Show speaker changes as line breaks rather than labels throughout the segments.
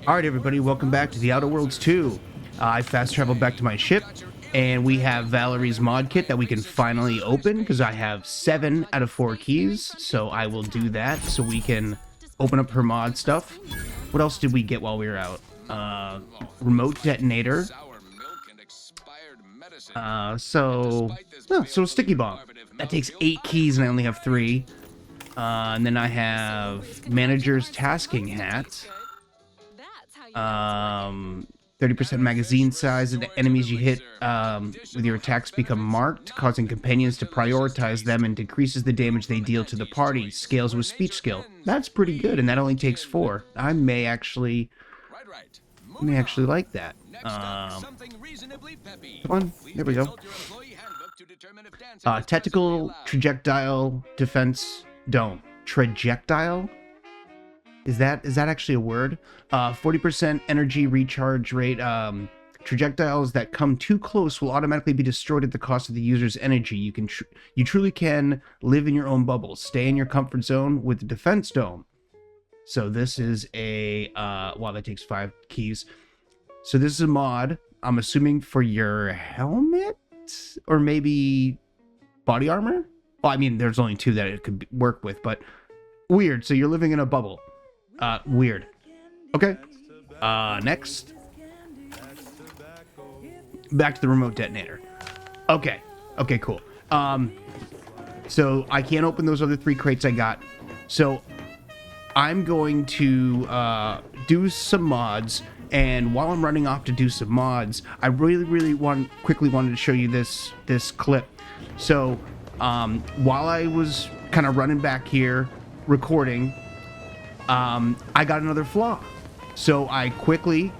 Alright everybody, welcome back to the Outer Worlds 2. I fast traveled back to my ship, and we have Valerie's mod kit that we can finally open, because I have 7 out of 4 keys, so I will do that so we can open up her mod stuff. What else did we get while we were out? Remote detonator. So a sticky bomb. That takes 8 keys and I only have 3. And then I have manager's tasking hat. 30% magazine size, and the enemies you hit with your attacks become marked, causing companions to prioritize them, and decreases the damage they deal to the party. Scales with speech skill. That's pretty good, and that only takes 4. I may actually like that. Come on, there we go. Tactical projectile defense dome. Trajectile? Is that actually a word? 40% energy recharge rate. Projectiles that come too close will automatically be destroyed at the cost of the user's energy. You truly can live in your own bubble. Stay in your comfort zone with the defense dome. So this is a wow, that takes 5 keys. So this is a mod, I'm assuming, for your helmet or maybe body armor. Well, I mean, there's only 2 that it could work with, but weird. So you're living in a bubble. Weird. Okay. Next. Back to the remote detonator. Okay. Okay, cool. So I can't open those other 3 crates I got. So I'm going to do some mods, and while I'm running off to do some mods, I really quickly wanted to show you this clip. So while I was kind of running back here recording, I got another flaw. So I quickly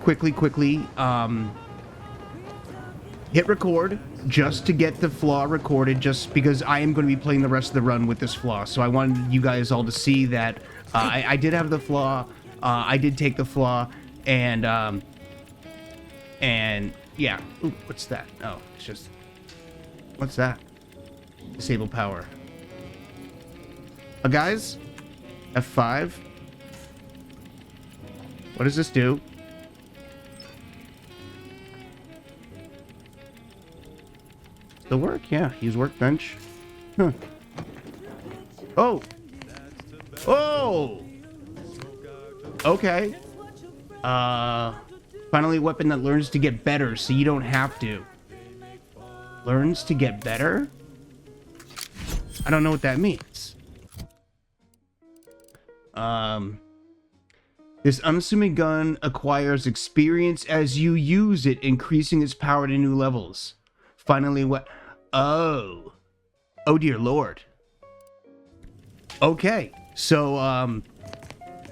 hit record just to get the flaw recorded, just because I am going to be playing the rest of the run with this flaw. So I wanted you guys all to see that I did have the flaw. I did take the flaw, and yeah. Ooh, what's that? Oh, it's just, what's that? Disable power. Guys, F5. What does this do? Still work? Yeah, use workbench. Huh. Oh! Oh! Okay. Finally a weapon that learns to get better, so you don't have to. Learns to get better? I don't know what that means. This unassuming gun acquires experience as you use it, increasing its power to new levels. Finally, what? Oh. Oh dear lord. Okay. So,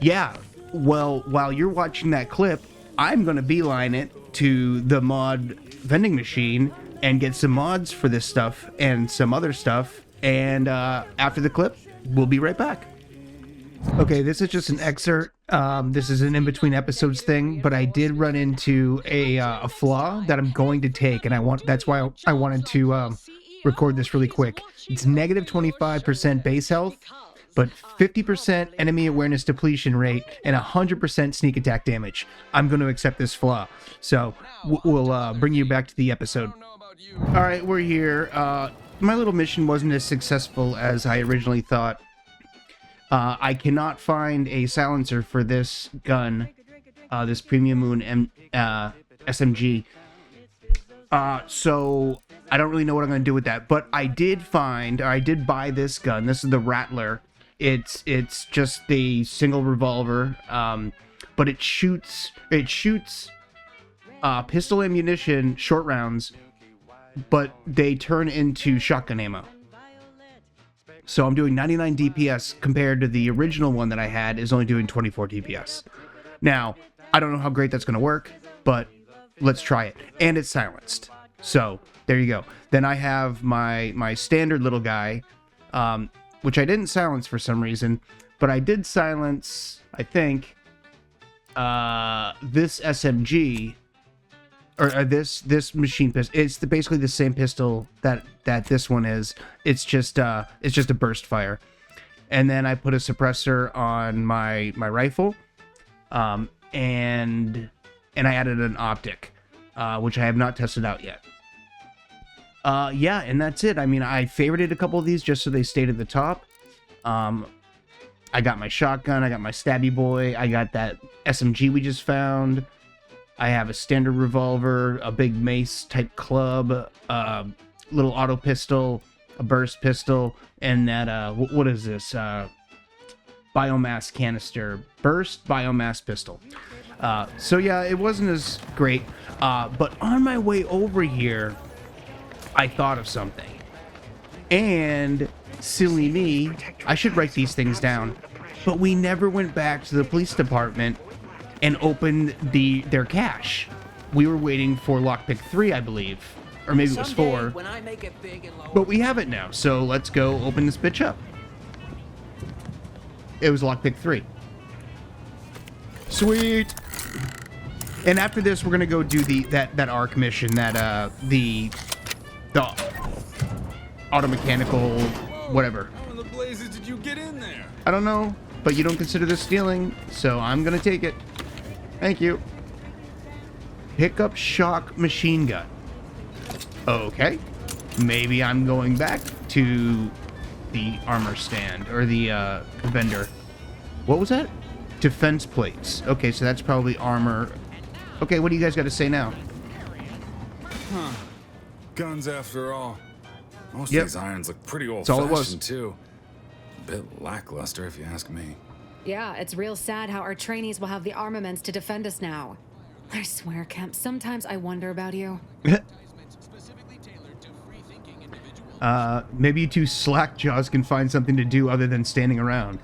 yeah. Well, while you're watching that clip, I'm gonna beeline it to the mod vending machine and get some mods for this stuff and some other stuff. And, after the clip, we'll be right back. Okay, this is just an excerpt. This is an in-between episodes thing, but I did run into a flaw that I'm going to take, and that's why I wanted to record this really quick. It's negative 25% base health, but 50% enemy awareness depletion rate, and 100% sneak attack damage. I'm going to accept this flaw, so we'll bring you back to the episode. All right, we're here. My little mission wasn't as successful as I originally thought. I cannot find a silencer for this gun, this Premium Moon SMG. So I don't really know what I'm going to do with that. But I did buy this gun. This is the Rattler. It's just the single revolver, but it shoots pistol ammunition, short rounds, but they turn into shotgun ammo. So I'm doing 99 DPS compared to the original one that I had is only doing 24 DPS. Now, I don't know how great that's going to work, but let's try it. And it's silenced. So there you go. Then I have my standard little guy, which I didn't silence for some reason, but I did silence, I think, this SMG, or this machine pistol. It's basically the same pistol that this one is. It's just a burst fire. And then I put a suppressor on my rifle. and I added an optic, which I have not tested out yet. Yeah, and that's it. I mean, I favorited a couple of these just so they stayed at the top. I got my shotgun, I got my stabby boy, I got that SMG we just found. I have a standard revolver, a big mace type club, little auto pistol, a burst pistol, and that, what is this? Biomass canister, burst biomass pistol. So yeah, it wasn't as great, but on my way over here, I thought of something. And silly me, I should write these things down, but we never went back to the police department and opened their cache. We were waiting for lockpick 3, I believe, or maybe it was 4, but we have it now, so let's go open this bitch up. It was lockpick 3. Sweet. And after this, we're gonna go do that ARC mission, that the auto mechanical whatever.
How in the blazes did you get in there?
I don't know, but you don't consider this stealing, so I'm gonna take it. Thank you. Pickup shock machine gun. Okay. Maybe I'm going back to the armor stand, or the vendor. What was that? Defense plates. Okay, so that's probably armor. Okay, what do you guys got to say now?
Huh. Guns after all. Most
Yep.
of these irons look pretty
all it was.
old-fashioned, too. A bit lackluster, if you ask me.
Yeah, it's real sad how our trainees will have the armaments to defend us now. I swear, Kemp, sometimes I wonder about you.
Maybe you two slackjaws can find something to do other than standing around.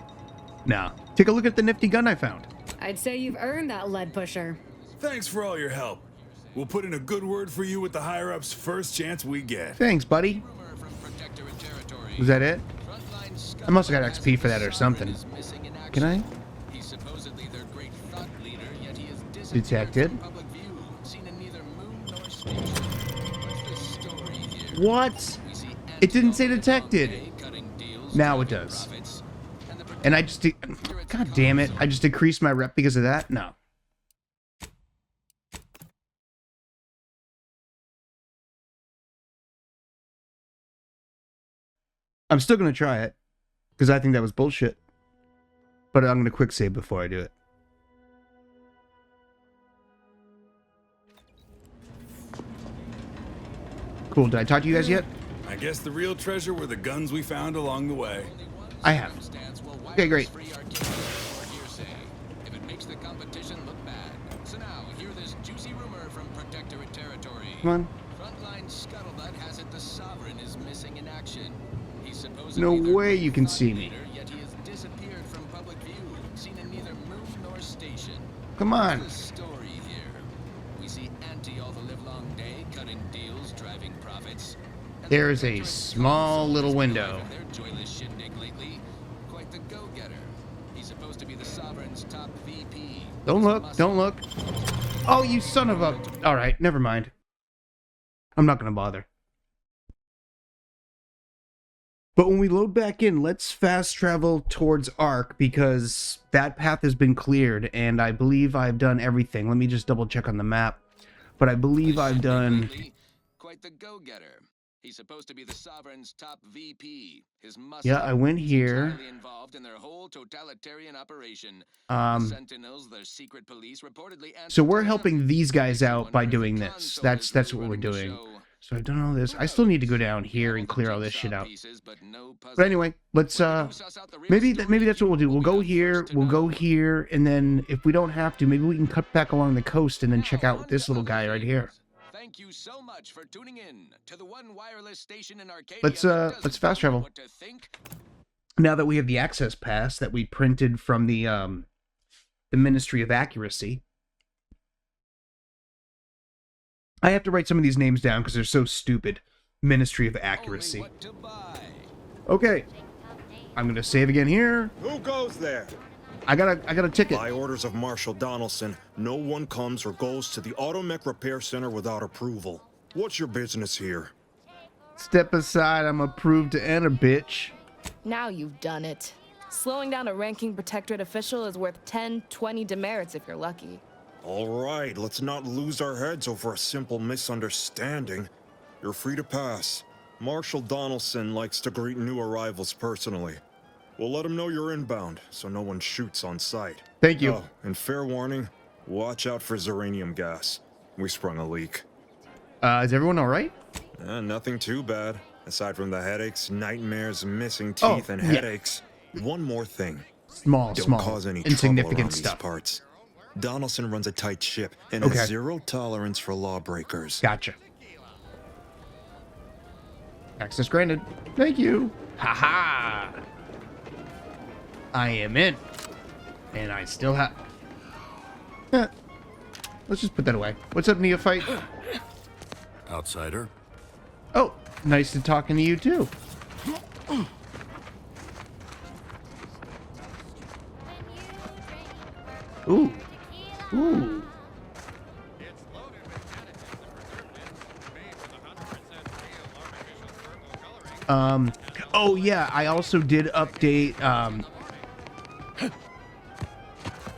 Now, take a look at the nifty gun I found.
I'd say you've earned that lead pusher.
Thanks for all your help. We'll put in a good word for you with the higher-ups first chance we get.
Thanks, buddy. Was that it? I must have got XP for that or something. Can I? Detected. What? It didn't say detected. Now it does. And I just... God damn it. I just decreased my rep because of that? No. I'm still going to try it. Because I think that was bullshit. But I'm going to quick save before I do it. Cool. Did I talk to you guys yet?
I guess the real treasure were the guns we found along the way.
I have. Okay, great. Come on. No way you can see me. Come on. There's a small little window. Don't look, don't look. Oh, you son of a... Alright, never mind. I'm not gonna bother. But when we load back in, let's fast travel towards Arc, because that path has been cleared, and I believe I've done everything. Let me just double check on the map. But I believe I've done...
Quite the go-getter. He's supposed to be the Sovereign's top VP. His
yeah, I went here.
Involved in their whole totalitarian operation. The Sentinels, their secret police, reportedly
so we're helping these guys out by doing this. That's what we're doing. So I've done all this. I still need to go down here and clear all this shit out. But anyway, let's maybe that's what we'll do. We'll go here, and then if we don't have to, maybe we can cut back along the coast and then check out this little guy right here.
Thank you so much for tuning in to the one wireless station in Arcadia.
Let's fast travel. Now that we have the access pass that we printed from the Ministry of Accuracy. I have to write some of these names down because they're so stupid. Ministry of Accuracy. Okay. I'm gonna save again here.
Who goes there?
I got a ticket.
By orders of Marshal Donaldson, no one comes or goes to the Automech Repair Center without approval. What's your business here?
Step aside, I'm approved to enter, bitch.
Now you've done it. Slowing down a ranking protectorate official is worth 10, 20 demerits if you're lucky.
All right, let's not lose our heads over a simple misunderstanding. You're free to pass. Marshal Donaldson likes to greet new arrivals personally. We'll let him know you're inbound, so no one shoots on sight.
Thank you.
Oh, and fair warning, watch out for uranium gas. We sprung a leak.
Is everyone all right?
Nothing too bad. Aside from the headaches, nightmares, missing teeth, and headaches. One more thing.
Don't
Don't cause any trouble
insignificant
around
stuff.
these parts. Donaldson runs a tight ship and
Okay.
has zero tolerance for lawbreakers.
Gotcha. Access granted. Thank you. Haha. I am in. And I still have... Let's just put that away. What's up, Neophyte?
Outsider.
Oh, nice to talking to you, too. Ooh. Ooh. Oh yeah, I also did update,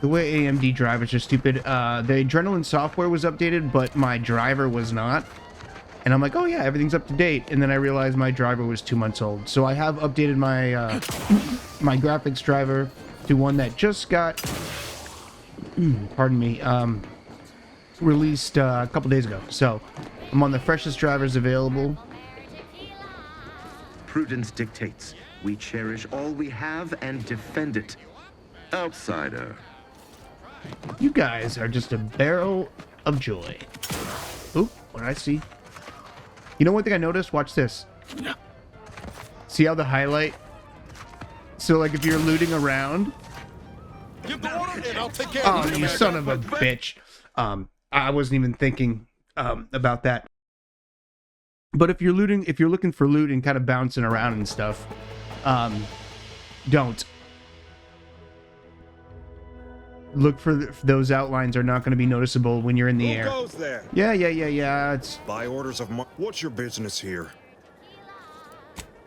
the way AMD drivers are stupid. The Adrenaline software was updated, but my driver was not. And I'm like, oh yeah, everything's up to date. And then I realized my driver was 2 months old. So I have updated my, my graphics driver to one that just got, pardon me, released a couple days ago. So I'm on the freshest drivers available.
Prudence dictates we cherish all we have and defend it. Outsider.
You guys are just a barrel of joy. Oop, what did I see? You know one thing I noticed? Watch this. See how the highlight? So like if you're looting around.
Give the order and I'll take care
Oh,
of it.
you son of a bitch. I wasn't even thinking about that. But if you're looting, if you're looking for loot and kind of bouncing around and stuff, don't. Look for those outlines are not going to be noticeable when you're in the
Who
air.
goes there?
Yeah. It's
By orders of what's your business here?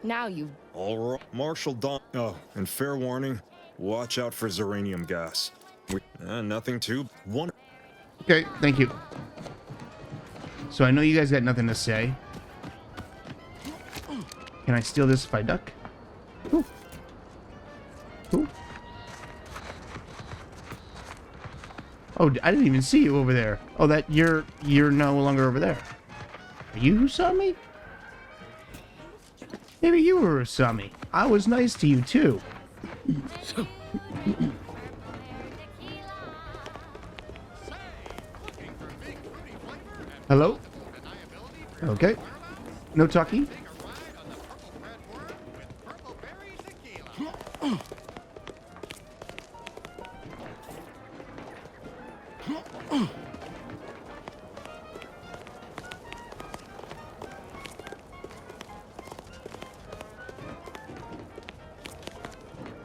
Now you...
All right, Marshal Don. Oh, and fair warning, watch out for uranium gas. Nothing too. One.
okay. Thank you. So I know you guys got nothing to say. Can I steal this if I duck? Ooh. Ooh. Oh, I didn't even see you over there. Oh, that you're no longer over there. Are you who saw me? Maybe you were who saw me. I was nice to you too. Hello? Okay. No talkie?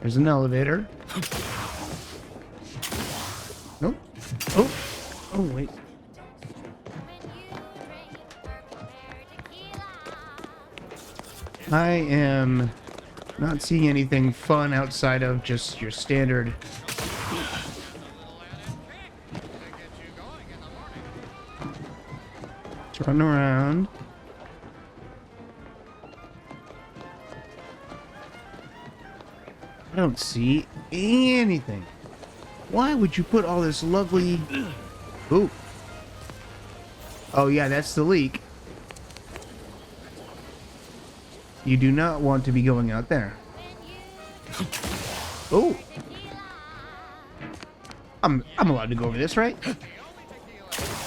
There's an elevator. Nope. Oh, wait. I am not seeing anything fun outside of just your standard. Let's run around. I don't see anything. Why would you put all this lovely... Ooh. Oh yeah, that's the leak. You do not want to be going out there. Oh. I'm allowed to go over this, right?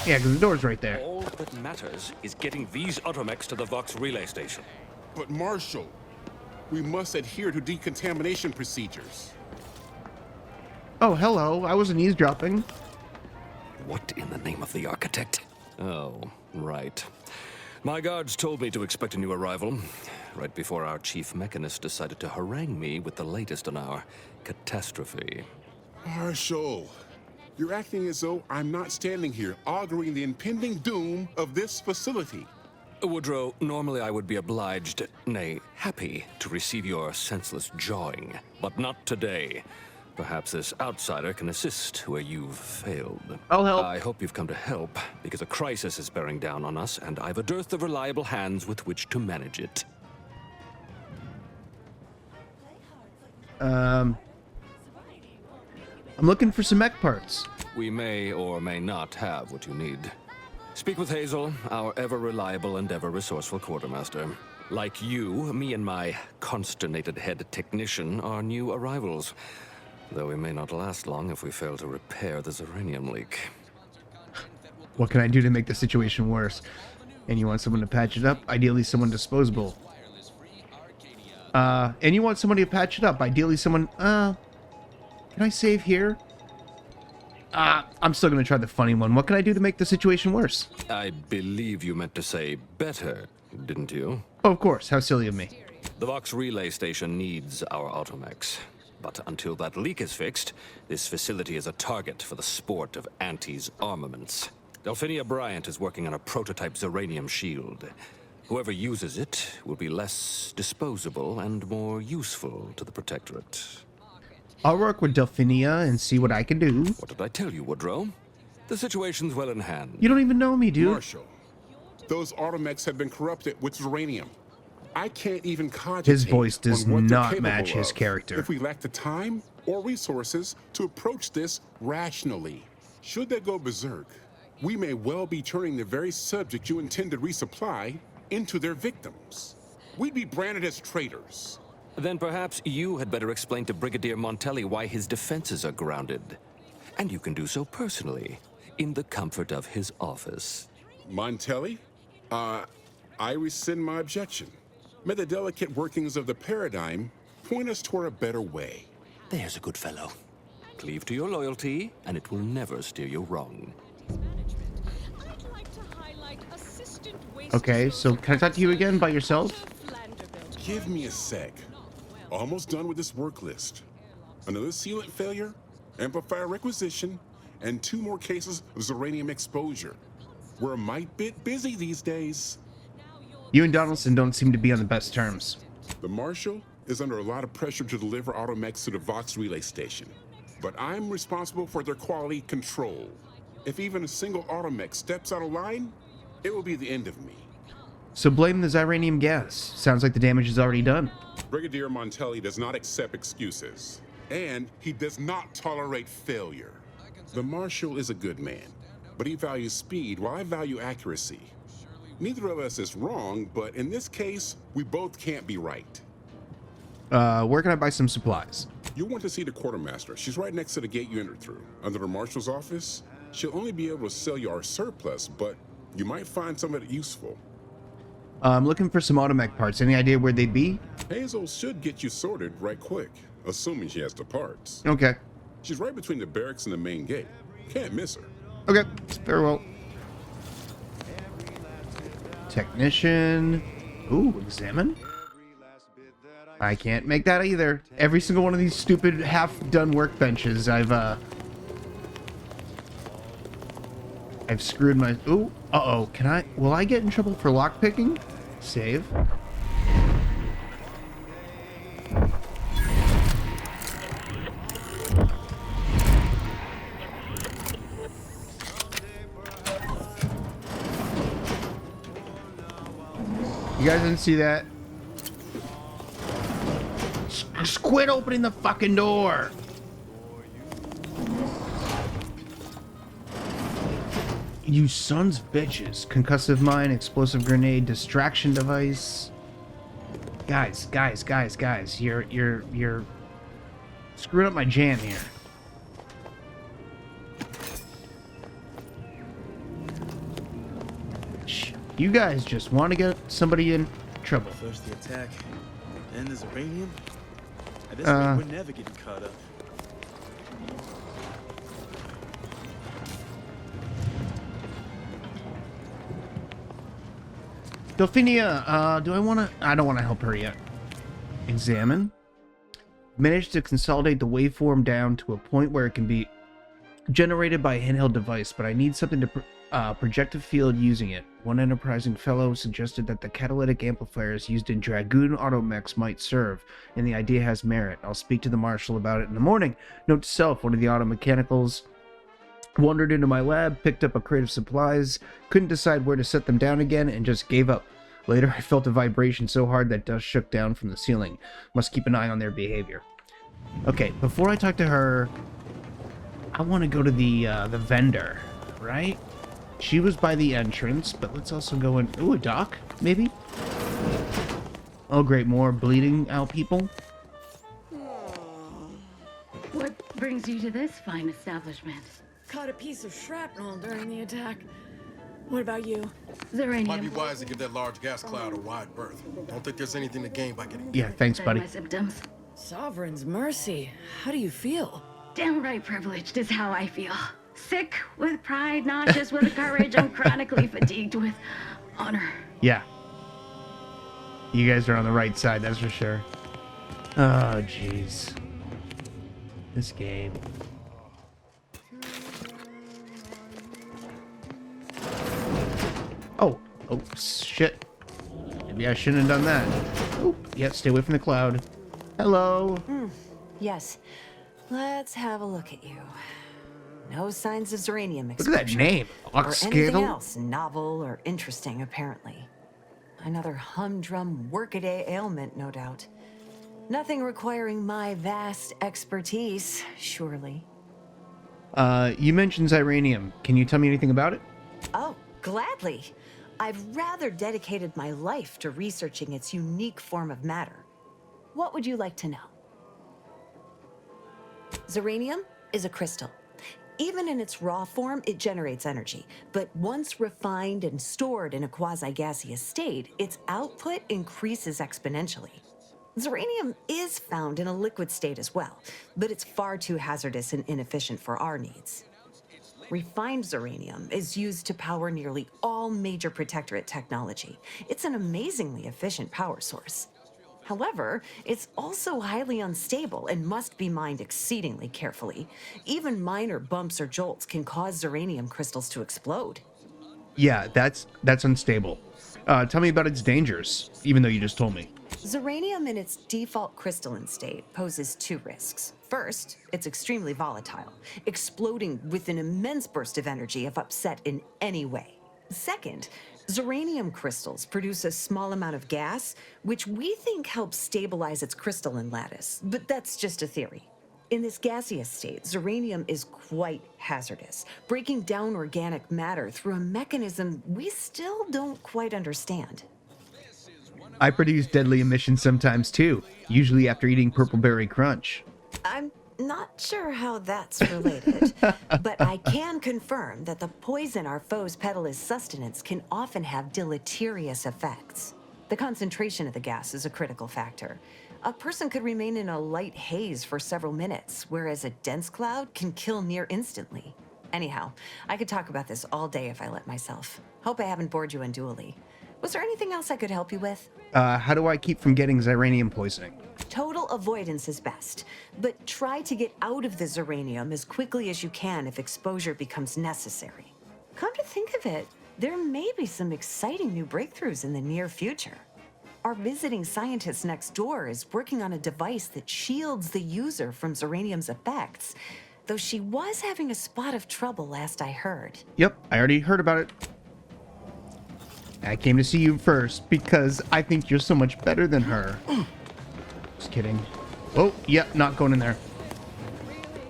Yeah, because the door's right there.
All that matters is getting these Automechs to the Vox relay station.
But Marshal, we must adhere to decontamination procedures.
Oh, hello. I wasn't eavesdropping.
What in the name of the architect? Oh, right. My guards told me to expect a new arrival, right before our chief mechanist decided to harangue me with the latest on our catastrophe.
Marshal, you're acting as though I'm not standing here auguring the impending doom of this facility.
Woodrow, normally I would be obliged, nay, happy, to receive your senseless jawing. But not today. Perhaps this outsider can assist where you've failed.
I'll help.
I hope you've come to help, because a crisis is bearing down on us, and I've a dearth of reliable hands with which to manage it.
I'm looking for some mech parts.
We may or may not have what you need. Speak with Hazel, our ever-reliable and ever-resourceful quartermaster. Like you, me and my consternated head technician are new arrivals. Though we may not last long if we fail to repair the uranium leak.
What can I do to make the situation worse? And you want someone to patch it up? Ideally someone disposable. And you want somebody to patch it up? Ideally someone... Can I save here? I'm still gonna try the funny one. What can I do to make the situation worse?
I believe you meant to say better, didn't you?
Oh, of course. How silly of me.
The Vox relay station needs our Automechs. But until that leak is fixed, this facility is a target for the sport of Auntie's armaments. Delphinia Bryant is working on a prototype Zeranium shield. Whoever uses it will be less disposable and more useful to the Protectorate.
I'll work with Delphinia and see what I can do.
What did I tell you, Woodrow? The situation's well in hand.
You don't even know me, dude.
Marshal, those Automechs have been corrupted with uranium. I can't even cogitate.
His voice does
on what they're
not
capable
match his
of
character.
if we lack the time or resources to approach this rationally. Should they go berserk, we may well be turning the very subject you intend to resupply into their victims. We'd be branded as traitors.
Then perhaps you had better explain to Brigadier Montelli why his defenses are grounded. And you can do so personally, in the comfort of his office.
Montelli? I rescind my objection. May the delicate workings of the paradigm point us toward a better way.
There's a good fellow. Cleave to your loyalty, and it will never steer you wrong.
Okay, so can I talk to you again by yourself?
Give me a sec. Almost done with this work list. Another sealant failure, amplifier requisition, and 2 more cases of uranium exposure. We're a mite bit busy these days.
You and Donaldson don't seem to be on the best terms.
The Marshal is under a lot of pressure to deliver Automechs to the Vox relay station. But I'm responsible for their quality control. If even a single Automech steps out of line, it will be the end of me.
So blame the Zyranium gas. Sounds like the damage is already done.
Brigadier Montelli does not accept excuses, and he does not tolerate failure. The Marshal is a good man, but he values speed while I value accuracy. Neither of us is wrong, but in this case, we both can't be right.
Where can I buy some supplies?
You want to see the quartermaster. She's right next to the gate you entered through. Under the Marshal's office, she'll only be able to sell you our surplus, but you might find some of it useful.
I'm looking for some Automech parts. Any idea where they'd be?
Hazel should get you sorted right quick, assuming she has the parts.
Okay.
She's right between the barracks and the main gate. Can't miss her.
Okay, very well. Technician. Ooh, examine. I can't make that either. Every single one of these stupid half-done workbenches, I've screwed my... Ooh, uh-oh. Will I get in trouble for lockpicking? Save. You guys didn't see that? Just quit opening the fucking door! You sons of bitches. Concussive mine, explosive grenade, distraction device. Guys. You're screwing up my jam here. You guys just want to get somebody in trouble.
First the attack, then there's uranium. At this rate, we're never getting caught up.
Delphinia, do I want to... I don't want to help her yet. Examine. Managed to consolidate the waveform down to a point where it can be generated by a handheld device, but I need something to projective field using it. One enterprising fellow suggested that the catalytic amplifiers used in Dragoon Automechs might serve, and the idea has merit. I'll speak to the Marshal about it in the morning. Note to self, one of the auto mechanicals wandered into my lab, picked up a crate of supplies, couldn't decide where to set them down again, and just gave up. Later, I felt a vibration so hard that dust shook down from the ceiling. Must keep an eye on their behavior. Okay, before I talk to her, I want to go to the vendor, right? She was by the entrance, but let's also go in... Ooh, a dock, maybe? Oh, great, more bleeding out people.
What brings you to this fine establishment?
Caught a piece of shrapnel during the attack. What about you?
Zeranium.
Might be wise to give that large gas cloud a wide berth. Don't think there's anything to gain by getting...
Yeah, thanks, buddy.
My symptoms.
Sovereign's mercy. How do you feel?
Downright privileged is how I feel. Sick with pride, nauseous with courage, and chronically fatigued with honor.
Yeah. You guys are on the right side, that's for sure. Oh, jeez. This game. Oh, shit. Maybe I shouldn't have done that. Oh, yeah, stay away from the cloud. Hello.
Yes. Let's have a look at you. No signs of Zeranium
Look
exposure.
at that name.
Or anything
Oxcale?
else novel or interesting, apparently. Another humdrum workaday ailment, no doubt. Nothing requiring my vast expertise, surely.
You mentioned Zeranium. Can you tell me anything about it?
Oh, gladly. I've rather dedicated my life to researching its unique form of matter. What would you like to know? Zeranium is a crystal. Even in its raw form, it generates energy. But once refined and stored in a quasi-gaseous state, its output increases exponentially. Zeranium is found in a liquid state as well, but it's far too hazardous and inefficient for our needs. Refined Zeranium is used to power nearly all major Protectorate technology. It's an amazingly efficient power source. However, it's also highly unstable and must be mined exceedingly carefully. Even minor bumps or jolts can cause Zeranium crystals to explode.
Yeah, that's unstable. Tell me about its dangers, even though you just told me.
Zeranium in its default crystalline state poses two risks. First, it's extremely volatile, exploding with an immense burst of energy if upset in any way. Second, Zeranium crystals produce a small amount of gas, which we think helps stabilize its crystalline lattice, but that's just a theory. In this gaseous state, Zeranium is quite hazardous, breaking down organic matter through a mechanism we still don't quite understand.
I produce deadly emissions sometimes too, usually after eating Purple Berry Crunch.
I'm not sure how that's related, but I can confirm that the poison our foes peddle as sustenance can often have deleterious effects. The concentration of the gas is a critical factor. A person could remain in a light haze for several minutes, whereas a dense cloud can kill near instantly. Anyhow, I could talk about this all day if I let myself. Hope I haven't bored you unduly. Was there anything else I could help you with?
How do I keep from getting Zeranium poisoning?
Total avoidance is best, but try to get out of the Zeranium as quickly as you can if exposure becomes necessary. Come to think of it, there may be some exciting new breakthroughs in the near future. Our visiting scientist next door is working on a device that shields the user from Zeranium's effects, though she was having a spot of trouble last I heard.
Yep, I already heard about it. I came to see you first because I think you're so much better than her. Just kidding. Oh, yep, not going in there.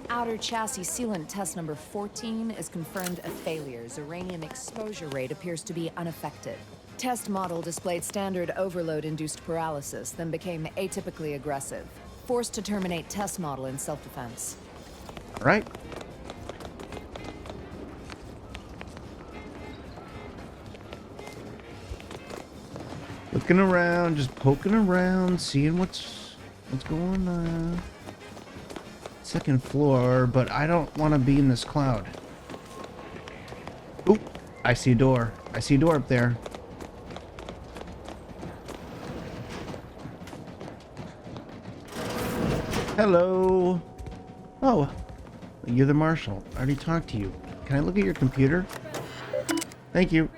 Outer chassis sealant test number 14 is confirmed a failure. Zeranium exposure rate appears to be unaffected. Test model displayed standard overload-induced paralysis, then became atypically aggressive. Forced to terminate test model in self-defense.
All right. Looking around, just poking around, seeing what's going on. Second floor, but I don't want to be in this cloud. Oop, I see a door. I see a door up there. Hello. Oh, you're the Marshal. I already talked to you. Can I look at your computer? Thank you.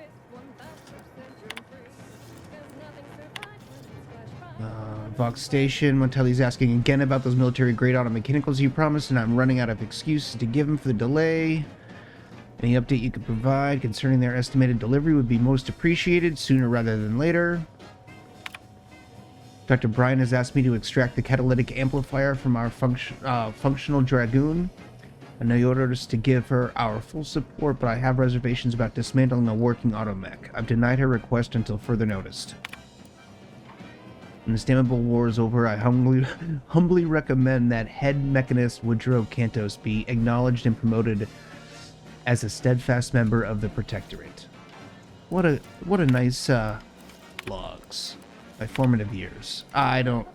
Vox Station. Montelli's asking again about those military-grade auto mechanicals you promised, and I'm running out of excuses to give him for the delay. Any update you could provide concerning their estimated delivery would be most appreciated, sooner rather than later. Dr. Bryan has asked me to extract the catalytic amplifier from our functional Dragoon. I know you ordered us to give her our full support, but I have reservations about dismantling a working Automech. I've denied her request until further notice. When the Stamable War is over, I humbly recommend that head mechanist Woodrow Cantos be acknowledged and promoted as a steadfast member of the Protectorate. What a nice logs. My formative years. I don't...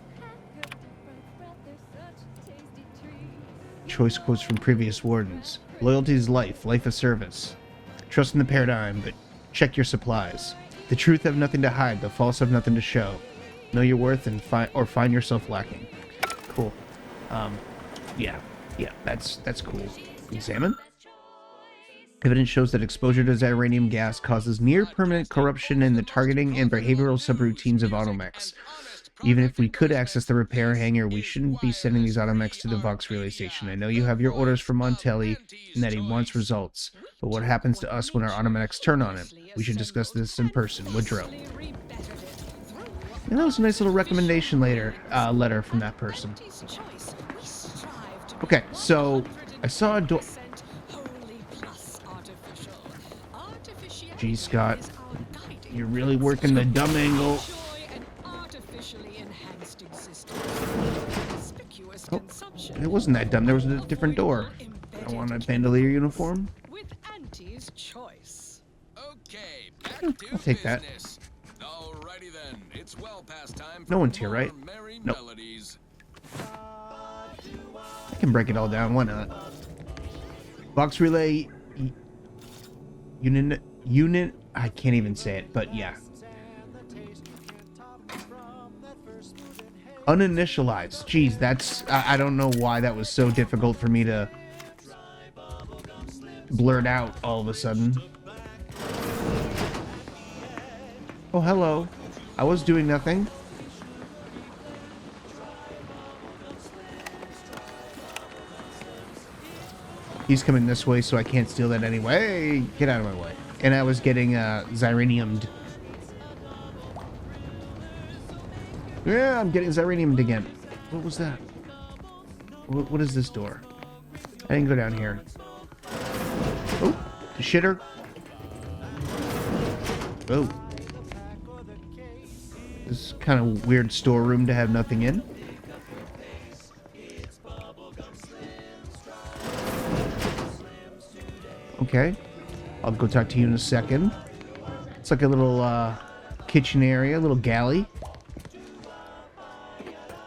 Choice quotes from previous wardens. Loyalty is life, life is service. Trust in the paradigm, but check your supplies. The truth have nothing to hide, the false have nothing to show. Know your worth and find yourself lacking. Cool. Yeah, that's cool. Examine. Evidence shows that exposure to xyranium gas causes near-permanent corruption in the targeting and behavioral subroutines of automechs. Even if we could access the repair hangar, we shouldn't be sending these automechs to the Vox relay station. I know you have your orders from Montelli and that he wants results, but what happens to us when our automechs turn on him? We should discuss this in person. Woodrow. And that was a nice little recommendation letter from that person. Okay, so I saw a door. Gee, Scott, you're really working the dumb angle. Oh, it wasn't that dumb. There was a different door. I want a bandolier uniform. I'll take that. No one's here, right? Nope. I can break it all down. Why not? Box relay unit. I can't even say it, but yeah. Uninitialized. Jeez, that's... I don't know why that was so difficult for me to blurt out all of a sudden. Oh, hello. I was doing nothing. He's coming this way, so I can't steal that anyway. Get out of my way. And I was getting xyraniumed. Yeah, I'm getting xyraniumed again. What was that? What is this door? I didn't go down here. Oh, the shitter. Oh. This is kind of weird storeroom to have nothing in. Okay. I'll go talk to you in a second. It's like a little kitchen area, a little galley.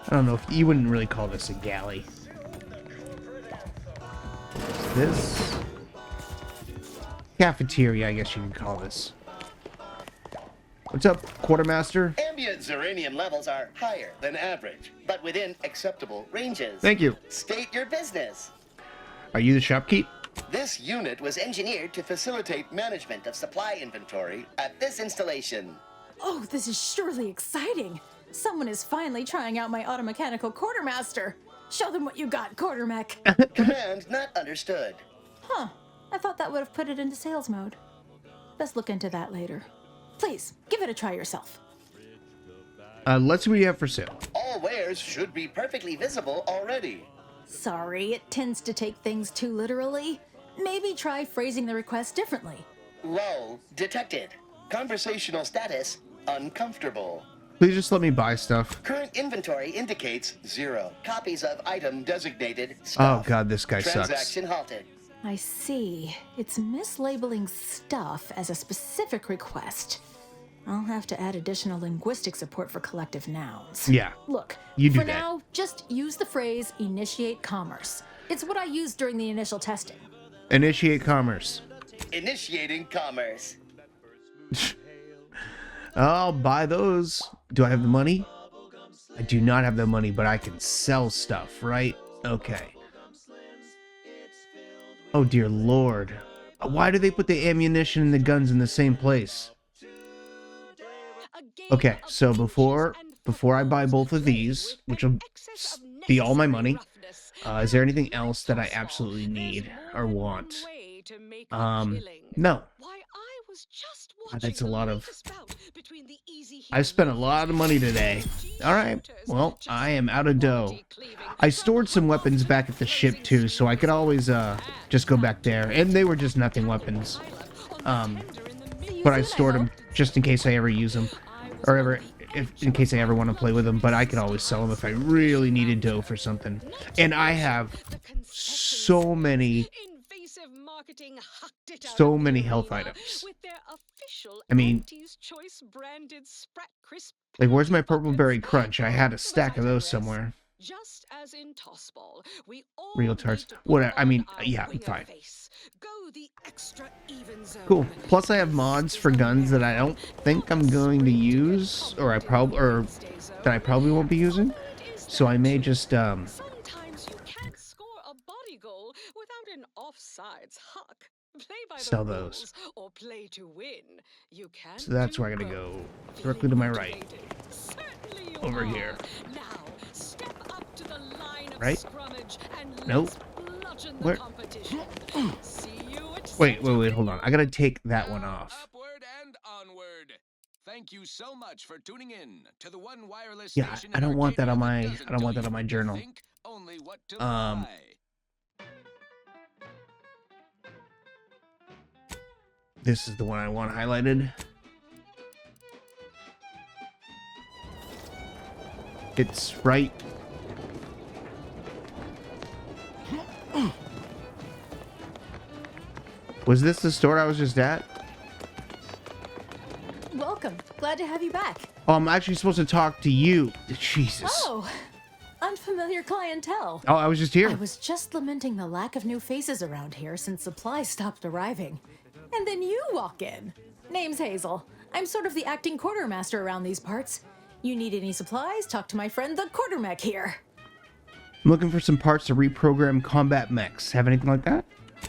I don't know if you wouldn't really call this a galley. What's this? Cafeteria, I guess you could call this. What's up, Quartermaster?
Ambient xyranium levels are higher than average, but within acceptable ranges.
Thank you.
State your business.
Are you the shopkeep?
This unit was engineered to facilitate management of supply inventory at this installation.
Oh, this is surely exciting. Someone is finally trying out my automechanical quartermaster. Show them what you got, Quartermech.
Command not understood.
Huh. I thought that would have put it into sales mode. Let's look into that later. Please, give it a try yourself.
Let's see what you have for sale.
All wares should be perfectly visible already.
Sorry, it tends to take things too literally. Maybe try phrasing the request differently.
Lull detected. Conversational status uncomfortable.
Please just let me buy stuff.
Current inventory indicates 0 copies of item designated stuff.
Oh god, this guy sucks.
Transaction halted.
I see. It's mislabeling stuff as a specific request. I'll have to add additional linguistic support for collective nouns.
Yeah.
Look,
you do
for
that.
now, just use the phrase initiate commerce. It's what I used during the initial testing.
Initiate commerce.
Initiating commerce.
I'll buy those. Do I have the money? I do not have the money, but I can sell stuff, right? Okay. Oh dear lord. Why do they put the ammunition and the guns in the same place? Okay, so before I buy both of these, which will be all my money, is there anything else that I absolutely need or want? No. That's a lot of... I've spent a lot of money today. Alright, well, I am out of dough. I stored some weapons back at the ship too, so I could always just go back there. And they were just nothing weapons. But I stored them just in case I ever use them. Or in case I ever want to play with them. But I could always sell them if I really needed dough for something. And I have so many health items. I mean, like, where's my purple berry crunch? I had a stack of those somewhere. Real tarts. Whatever. I mean, yeah, I'm fine. Cool. Plus, I have mods for guns that I don't think I'm going to use, or that I probably won't be using. So I may just sell those. So that's where I gotta go. Directly to my right. Over here. Right? Nope. Where? Wait, hold on. I gotta take that one off.
Thank you so much for tuning in to the one wireless
Yeah, I don't want that on my journal. This is the one I want highlighted. It's right. Was this the store I was just at?
Welcome. Glad to have you back.
Oh, I'm actually supposed to talk to you. Jesus.
Oh, unfamiliar clientele.
Oh, I was just here.
I was just lamenting the lack of new faces around here since supplies stopped arriving. And then you walk in. Name's Hazel. I'm sort of the acting quartermaster around these parts. You need any supplies? Talk to my friend the quartermech here.
I'm looking for some parts to reprogram combat mechs. Have anything like that?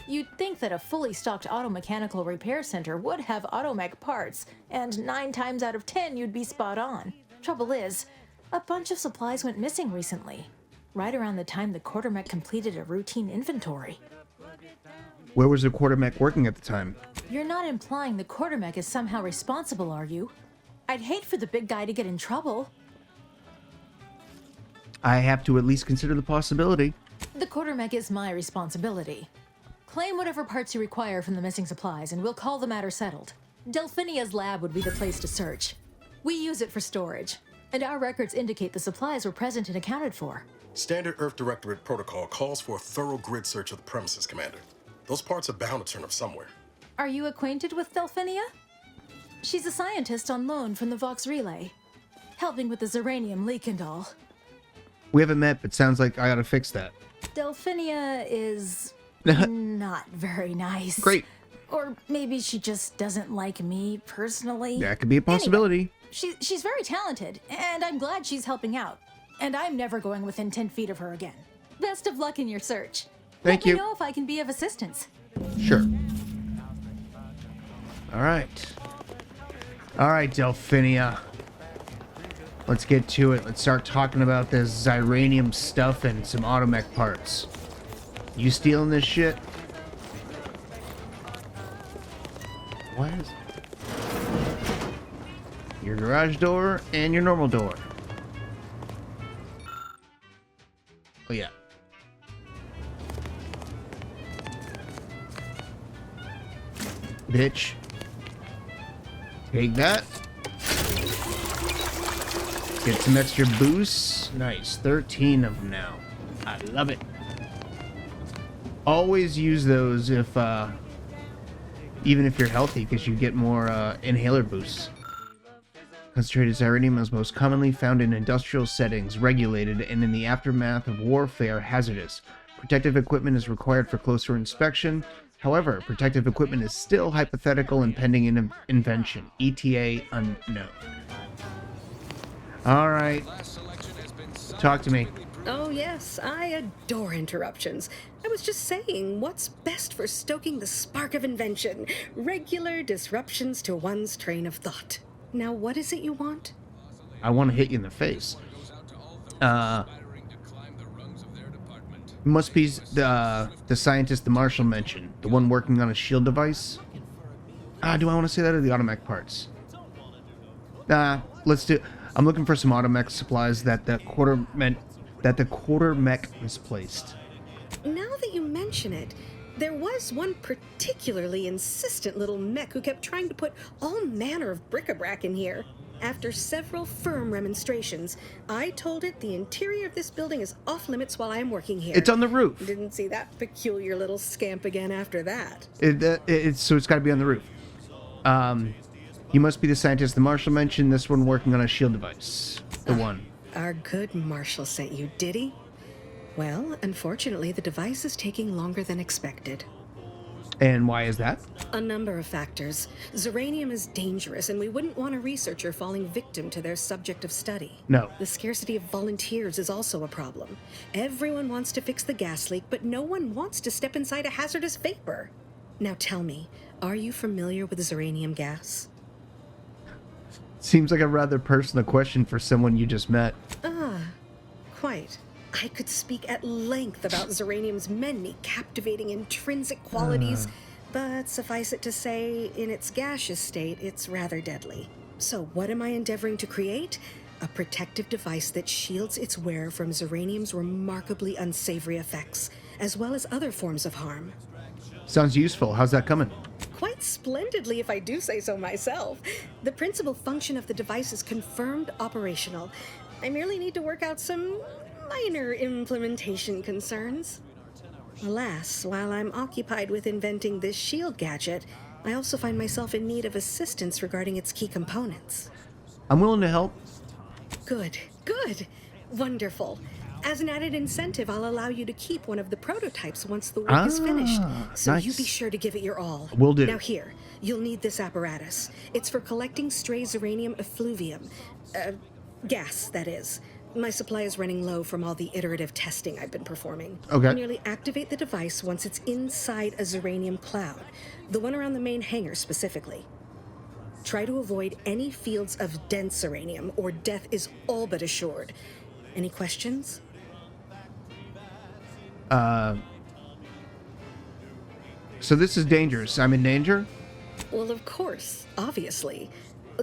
You'd think that a fully stocked auto-mechanical repair center would have Automech parts, and 9 times out of 10 you'd be spot on. Trouble is, a bunch of supplies went missing recently, right around the time the quartermech completed a routine inventory.
Where was the quartermech working at the time?
You're not implying the quartermech is somehow responsible, are you? I'd hate for the big guy to get in trouble.
I have to at least consider the possibility.
The quartermech is my responsibility. Claim whatever parts you require from the missing supplies, and we'll call the matter settled. Delphinia's lab would be the place to search. We use it for storage, and our records indicate the supplies were present and accounted for.
Standard Earth Directorate protocol calls for a thorough grid search of the premises, Commander. Those parts are bound to turn up somewhere.
Are you acquainted with Delphinia? She's a scientist on loan from the Vox Relay, helping with the Zeranium leak and all.
We haven't met, but sounds like I gotta fix that.
Delphinia is not very nice.
Great.
Or maybe she just doesn't like me personally.
That could be a possibility.
Anyway, she's very talented, and I'm glad she's helping out. And I'm never going within 10 feet of her again. Best of luck in your search.
Thank you.
Let me know if I can be of assistance.
Sure. All right. All right, Delphinia. Let's get to it. Let's start talking about this Zeranium stuff and some Automech parts. You stealing this shit? Why is your garage door and your normal door? Oh yeah. Bitch. Take that. Get some extra boosts. Nice. 13 of them now. I love it. Always use those if, even if you're healthy, because you get more inhaler boosts. Concentrated Zeranium is most commonly found in industrial settings, regulated, and in the aftermath of warfare, hazardous. Protective equipment is required for closer inspection. However, protective equipment is still hypothetical and pending invention. ETA unknown. Alright. Talk to me.
Oh, yes, I adore interruptions. I was just saying, what's best for stoking the spark of invention? Regular disruptions to one's train of thought. Now, what is it you want?
I want to hit you in the face. Must be the scientist the Marshal mentioned, the one working on a shield device. Do I want to say that, or the Automech parts? Let's do. I'm looking for some Automech supplies that the quarter mech misplaced.
Now that you mention it, there was one particularly insistent little mech who kept trying to put all manner of bric-a-brac in here. After several firm remonstrations, I told it the interior of this building is off limits while I'm working here.
It's on the roof.
Didn't see that peculiar little scamp again after that.
So it's got to be on the roof. You must be the scientist the Marshal mentioned, this one working on a shield device. The one.
Our good Marshal sent you, did he? Well, unfortunately, the device is taking longer than expected.
And why is that?
A number of factors. Zeranium is dangerous, and we wouldn't want a researcher falling victim to their subject of study.
No.
The scarcity of volunteers is also a problem. Everyone wants to fix the gas leak, but no one wants to step inside a hazardous vapor. Now tell me, are you familiar with Zeranium gas?
Seems like a rather personal question for someone you just met.
Quite. I could speak at length about Zeranium's many captivating intrinsic qualities, but suffice it to say, in its gaseous state, it's rather deadly. So what am I endeavoring to create? A protective device that shields its wearer from Zeranium's remarkably unsavory effects, as well as other forms of harm.
Sounds useful. How's that coming?
Quite splendidly, if I do say so myself. The principal function of the device is confirmed operational. I merely need to work out some minor implementation concerns. Alas, while I'm occupied with inventing this shield gadget, I also find myself in need of assistance regarding its key components.
I'm willing to help.
Good. Wonderful. As an added incentive, I'll allow you to keep one of the prototypes once the work is finished. So
nice.
you be sure to give it your all.
Will do.
Now here, you'll need this apparatus. It's for collecting stray Zeranium effluvium. Gas, that is. My supply is running low from all the iterative testing I've been performing.
Okay.
Merely activate the device once it's inside a Zeranium cloud, the one around the main hangar specifically. Try to avoid any fields of dense Zeranium, or death is all but assured. Any questions?
So this is dangerous. I'm in danger?
Well, of course, obviously.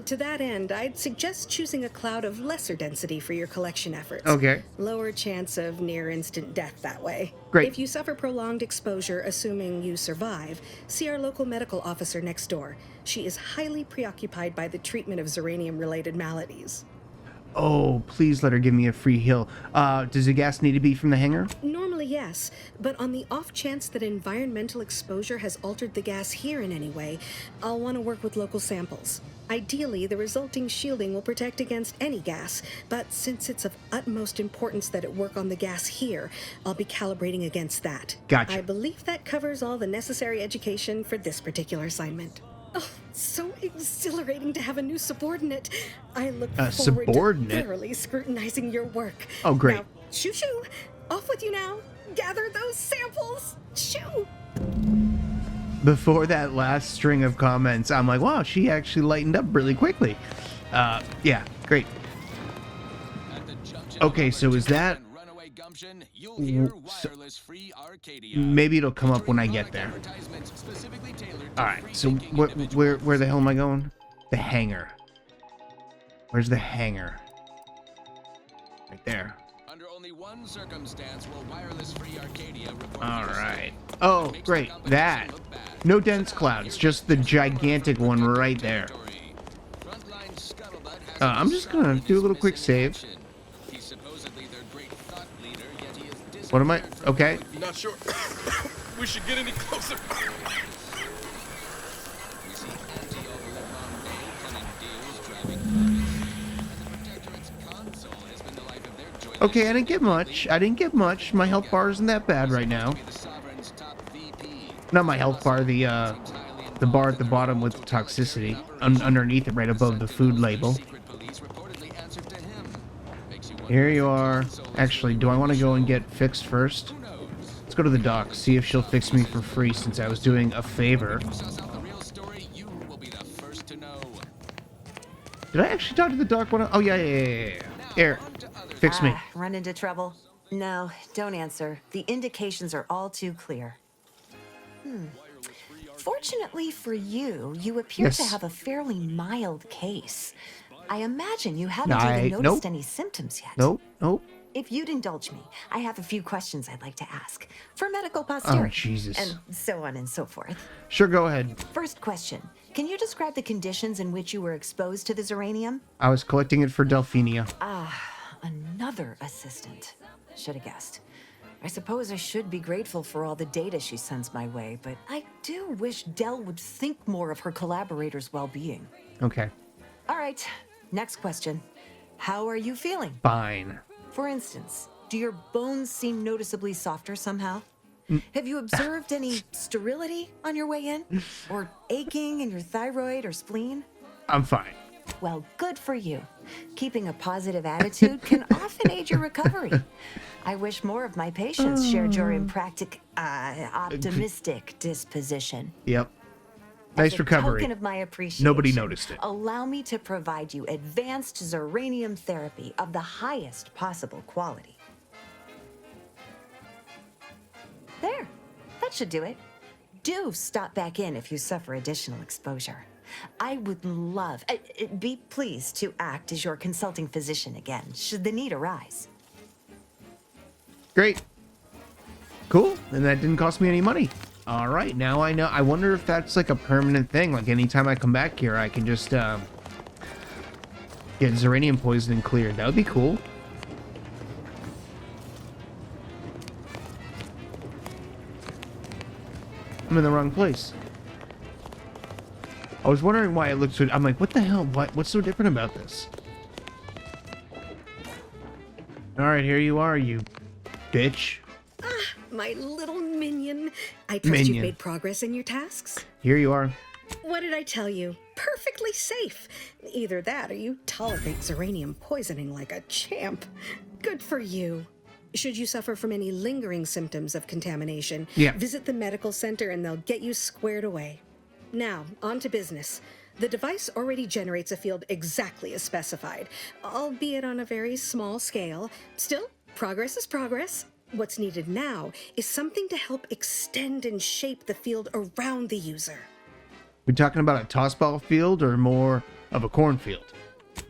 To that end, I'd suggest choosing a cloud of lesser density for your collection efforts.
Okay.
Lower chance of near-instant death that way.
Great.
If you suffer prolonged exposure, assuming you survive, see our local medical officer next door. She is highly preoccupied by the treatment of Zeranium-related maladies.
Oh, please let her give me a free heal. Does the gas need to be from the hangar?
Normally, yes, but on the off chance that environmental exposure has altered the gas here in any way, I'll want to work with local samples. Ideally, the resulting shielding will protect against any gas, but since it's of utmost importance that it work on the gas here, I'll be calibrating against that.
Gotcha.
I believe that covers all the necessary education for this particular assignment. Oh, so exhilarating to have a new subordinate. I look forward to thoroughly scrutinizing your work.
Oh, great.
Now, shoo-shoo! Off with you now! Gather those samples! Shoo!
Before that last string of comments, I'm like, wow, she actually lightened up really quickly. Yeah, great. Okay, so is that... Maybe it'll come up when I get there. Alright, so where the hell am I going? The hangar. Where's the hangar? Right there. Alright. Oh, great. That. No dense clouds, just the gigantic one right there. I'm just gonna do a little quick save. What am I? Okay.
Not sure. We should get any closer.
Okay, I didn't get much. My health bar isn't that bad right now. Not my health bar, the bar at the bottom with the toxicity. Underneath it, right above the food label. Here you are. Actually, do I want to go and get fixed first? Let's go to the dock, see if she'll fix me for free since I was doing a favor. Did I actually talk to the dock one? Oh, yeah. Here, fix me.
Run into trouble? No, don't answer. The indications are all too clear. Fortunately for you, you appear to have a fairly mild case. I imagine you haven't even noticed any symptoms yet.
Nope.
If you'd indulge me, I have a few questions I'd like to ask for medical posterity.
Oh, Jesus.
And so on and so forth.
Sure, go ahead.
First question. Can you describe the conditions in which you were exposed to the Zeranium?
I was collecting it for Delphinia.
Another assistant. Should have guessed. I suppose I should be grateful for all the data she sends my way, but I do wish Dell would think more of her collaborators' well-being.
Okay.
All right, next question. How are you feeling?
Fine.
For instance, do your bones seem noticeably softer somehow? Have you observed any sterility on your way in? Or aching in your thyroid or spleen?
I'm fine.
Well, good for you. Keeping a positive attitude can often aid your recovery. I wish more of my patients shared your optimistic disposition.
Yep. Nice recovery.
Token of my appreciation.
Nobody noticed it.
Allow me to provide you advanced Zeranium therapy of the highest possible quality. There. That should do it. Do stop back in if you suffer additional exposure. I would love, be pleased to act as your consulting physician again, should the need arise.
Great. Cool. And that didn't cost me any money. All right. Now I know. I wonder if that's like a permanent thing. Like anytime I come back here, I can just get Zeranium poisoning cleared. That would be cool. I'm in the wrong place. I was wondering why it looked so... I'm like, what the hell? What's so different about this? Alright, here you are, you bitch.
My little minion. I trust you've made progress in your tasks?
Here you are.
What did I tell you? Perfectly safe. Either that or you tolerate Zeranium poisoning like a champ. Good for you. Should you suffer from any lingering symptoms of contamination, visit the medical center and they'll get you squared away. Now, on to business. The device already generates a field exactly as specified, albeit on a very small scale. Still, progress is progress. What's needed now is something to help extend and shape the field around the user.
We talking about a tossball field or more of a cornfield?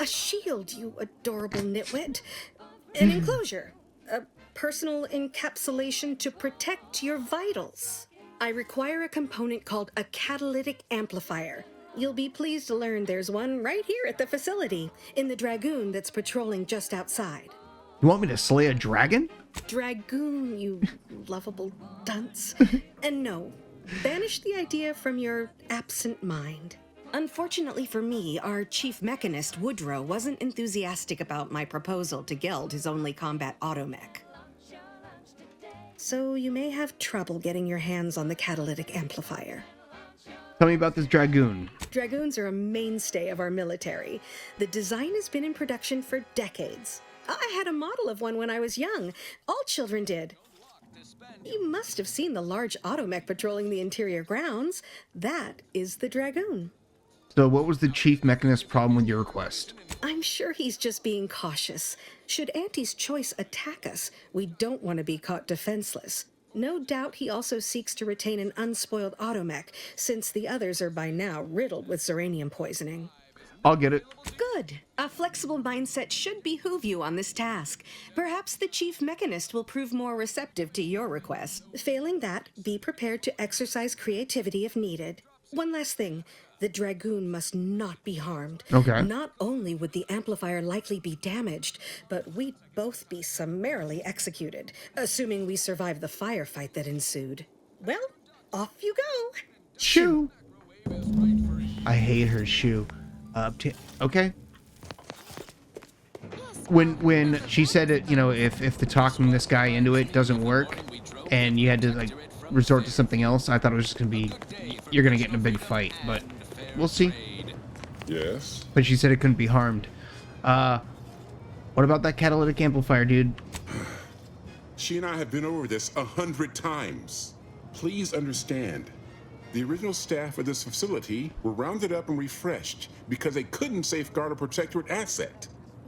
A shield, you adorable nitwit. An enclosure. A personal encapsulation to protect your vitals. I require a component called a catalytic amplifier. You'll be pleased to learn there's one right here at the facility, in the Dragoon that's patrolling just outside.
You want me to slay a dragon?
Dragoon, you lovable dunce. And no, banish the idea from your absent mind. Unfortunately for me, our chief mechanist, Woodrow, wasn't enthusiastic about my proposal to gild his only combat Automech. So you may have trouble getting your hands on the catalytic amplifier.
Tell me about this Dragoon.
Dragoons are a mainstay of our military. The design has been in production for decades. I had a model of one when I was young. All children did. You must have seen the large Automech patrolling the interior grounds. That is the Dragoon.
So what was the chief mechanist's problem with your request?
I'm sure he's just being cautious. Should Auntie's choice attack us, we don't want to be caught defenseless. No doubt he also seeks to retain an unspoiled Automech, since the others are by now riddled with Zeranium poisoning.
I'll get it.
Good. A flexible mindset should behoove you on this task. Perhaps the chief mechanist will prove more receptive to your request. Failing that, be prepared to exercise creativity if needed. One last thing. The Dragoon must not be harmed.
Okay.
Not only would the amplifier likely be damaged, but we'd both be summarily executed, assuming we survive the firefight that ensued. Well, off you go.
Shoo. I hate her shoe. Okay. When she said it, you know, if the talking this guy into it doesn't work, and you had to like resort to something else, I thought it was just gonna be you're gonna get in a big fight, but we'll see.
Yes.
But she said it couldn't be harmed. What about that catalytic amplifier, dude?
She and I have been over this 100 times. Please understand, the original staff of this facility were rounded up and refreshed because they couldn't safeguard a protectorate asset.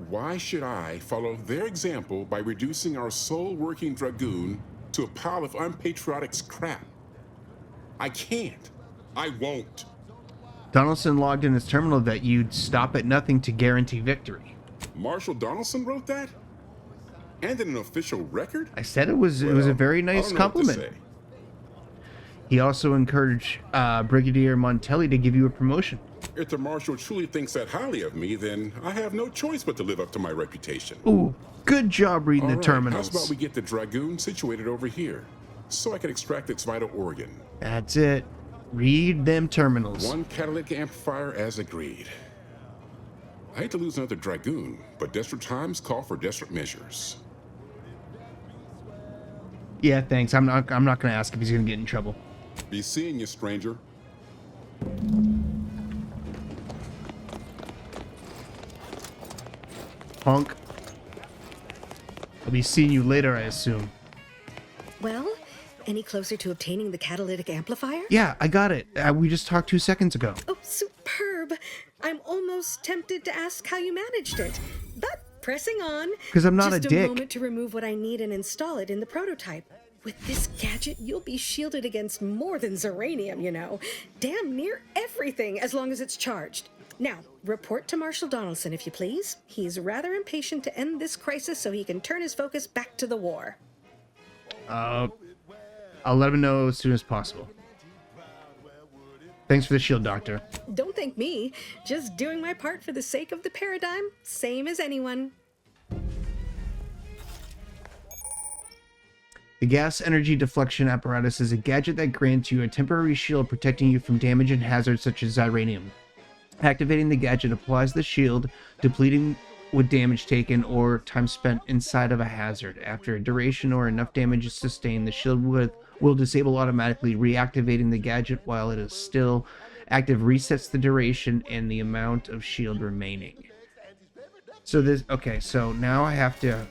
Why should I follow their example by reducing our sole working Dragoon to a pile of unpatriotic scrap? I can't. I won't.
Donaldson logged in his terminal that you'd stop at nothing to guarantee victory.
Marshall Donaldson wrote that? And in an official record?
I said it was a very nice compliment. He also encouraged Brigadier Montelli to give you a promotion.
If the Marshal truly thinks that highly of me, then I have no choice but to live up to my reputation.
Ooh, good job reading the terminals.
How about we get the Dragoon situated over here, so I can extract its vital organ?
That's it. Read them terminals.
One catalytic amplifier as agreed. I hate to lose another Dragoon, but desperate times call for desperate measures.
Yeah, thanks. I'm not going to ask if he's going to get in trouble.
Be seeing you, stranger.
Punk. I'll be seeing you later, I assume.
Well, any closer to obtaining the catalytic amplifier?
Yeah, I got it. We just talked 2 seconds ago.
Oh, superb. I'm almost tempted to ask how you managed it. But pressing on.
'Cause I'm not
just
a dick.
a moment to remove what I need and install it in the prototype. With this gadget, you'll be shielded against more than Zeranium, you know. Damn near everything, as long as it's charged. Now, report to Marshal Donaldson, if you please. He's rather impatient to end this crisis so he can turn his focus back to the war.
I'll let him know as soon as possible. Thanks for the shield, Doctor.
Don't thank me. Just doing my part for the sake of the paradigm, same as anyone.
The gas energy deflection apparatus is a gadget that grants you a temporary shield protecting you from damage and hazards such as Zeranium. Activating the gadget applies the shield, depleting with damage taken or time spent inside of a hazard. After a duration or enough damage is sustained, the shield will disable automatically. Reactivating the gadget while it is still active resets the duration and the amount of shield remaining. So this, okay, so now I have to,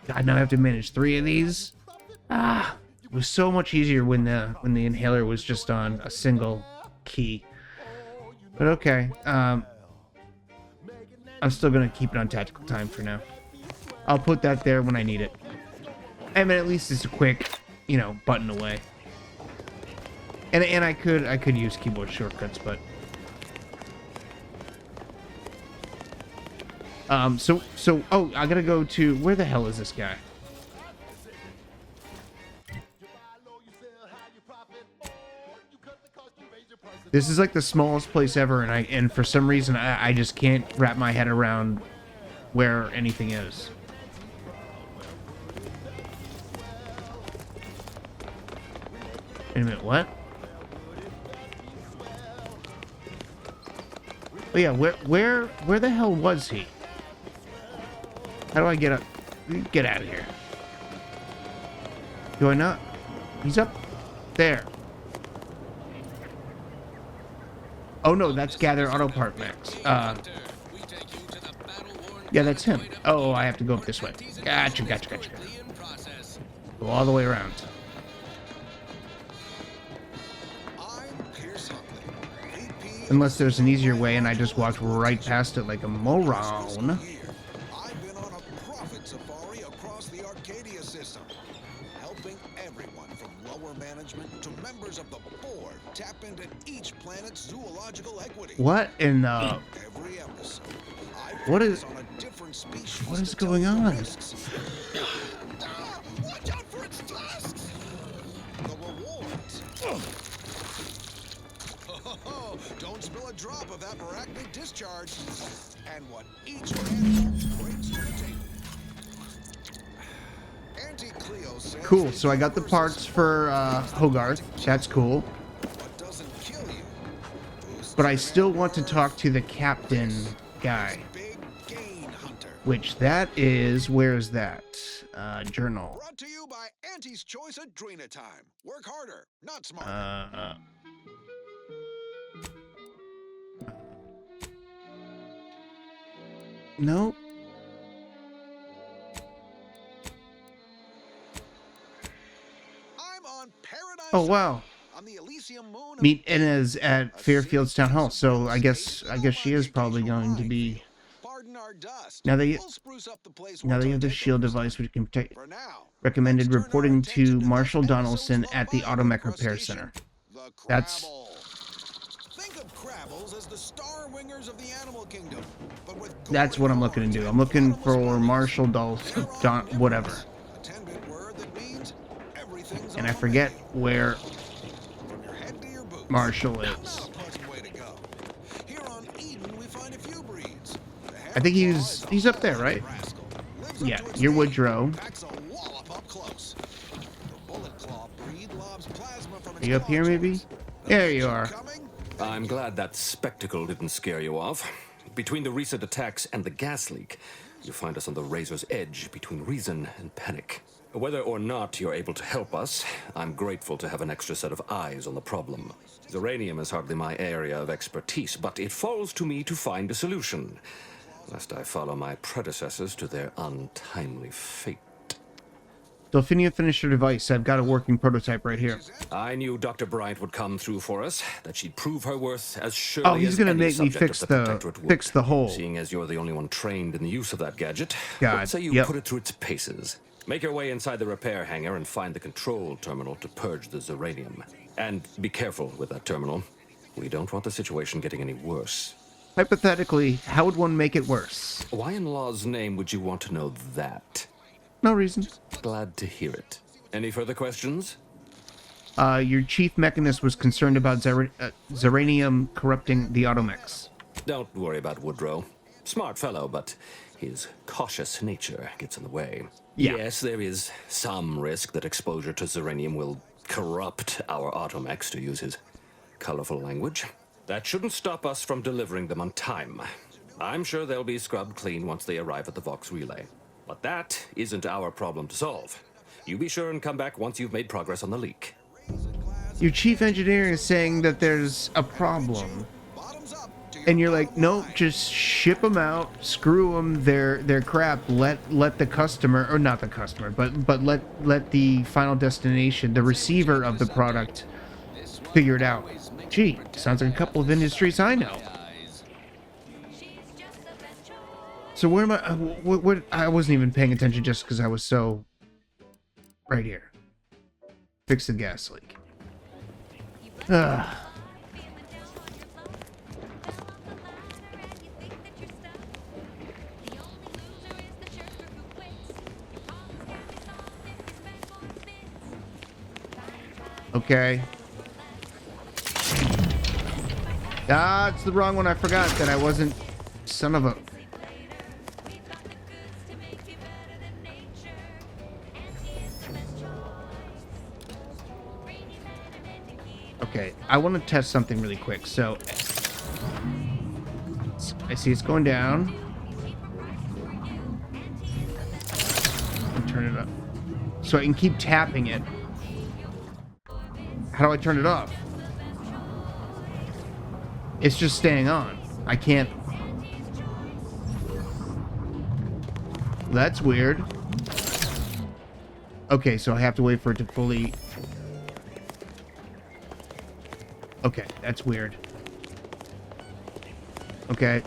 God, now I have to manage 3 of these. It was so much easier when the inhaler was just on a single key. But okay, I'm still gonna keep it on tactical time for now. I'll put that there when I need it. I mean, at least it's a quick, you know, button away. And I could use keyboard shortcuts, but oh, I gotta go to, where the hell is this guy? This is like the smallest place ever, and for some reason I just can't wrap my head around where anything is. Wait a minute, what? Oh yeah, where the hell was he? How do I get out of here? Do I not? He's up there. Oh no, that's Gather Auto Part Max. Yeah, that's him. Oh, I have to go up this way. Gotcha. Go all the way around. Unless there's an easier way and I just walked right past it like a moron. What in the... What is going on?
Watch out for its tusks! The rewards. Oh, don't spill a drop of that arachnid discharge. And what each man brings to the table. Anti-Cleo says
Cool, so I got the parts for Hogarth. That's cool. But I still want to talk to the captain guy. Which that is, where is that? Journal.
Brought to you by Auntie's Choice Adrena Time. Work harder, not smarter.
Nope. Oh wow. Meet Inez at Fairfield's Town Hall. So I guess she is probably going to be. Now they have the shield device which can protect. Recommended reporting to Marshall Donaldson at the Automech Repair Center. That's. That's what I'm looking to do. I'm looking for Marshall Donaldson, whatever. And I forget where Marshall is. I think he's up there, right? Yeah, you're Woodrow. Are you up here, maybe? There you are.
I'm glad that spectacle didn't scare you off. Between the recent attacks and the gas leak, you find us on the razor's edge between reason and panic. Whether or not you're able to help us, I'm grateful to have an extra set of eyes on the problem. Zeranium is hardly my area of expertise, but it falls to me to find a solution, lest I follow my predecessors to their untimely fate.
Delphinia finished her device. I've got a working prototype right here.
I knew Dr. Bryant would come through for us, that she'd prove her worth as surely as
he's gonna make me fix the hole.
Seeing as you're the only one trained in the use of that gadget,
God,
let's say you put it through its paces. Make your way inside the repair hangar and find the control terminal to purge the Zeranium. And be careful with that terminal. We don't want the situation getting any worse.
Hypothetically, how would one make it worse?
Why in law's name would you want to know that?
No reason.
Glad to hear it. Any further questions?
Your chief mechanist was concerned about Zeranium corrupting the Automechs.
Don't worry about Woodrow. Smart fellow, but his cautious nature gets in the way.
Yeah.
Yes, there is some risk that exposure to Zeranium will corrupt our Automechs, to use his colorful language. That shouldn't stop us from delivering them on time. I'm sure they'll be scrubbed clean once they arrive at the Vox Relay. But that isn't our problem to solve. You be sure and come back once you've made progress on the leak.
Your chief engineer is saying that there's a problem. And you're like, no, just ship them out, screw them, they're crap. Let the customer, or not the customer, but let the final destination, the receiver of the product, figure it out. Gee, sounds like a couple of industries I know. So where am I? What? I wasn't even paying attention just because I was so. Right here. Fix the gas leak. Ugh. Okay. Ah, it's the wrong one. I forgot that I wasn't. Son of a. Okay, I want to test something really quick. So, I see it's going down. And turn it up. So I can keep tapping it. How do I turn it off? It's just staying on. I can't. That's weird. Okay, so I have to wait for it to fully... Okay, that's weird. Okay.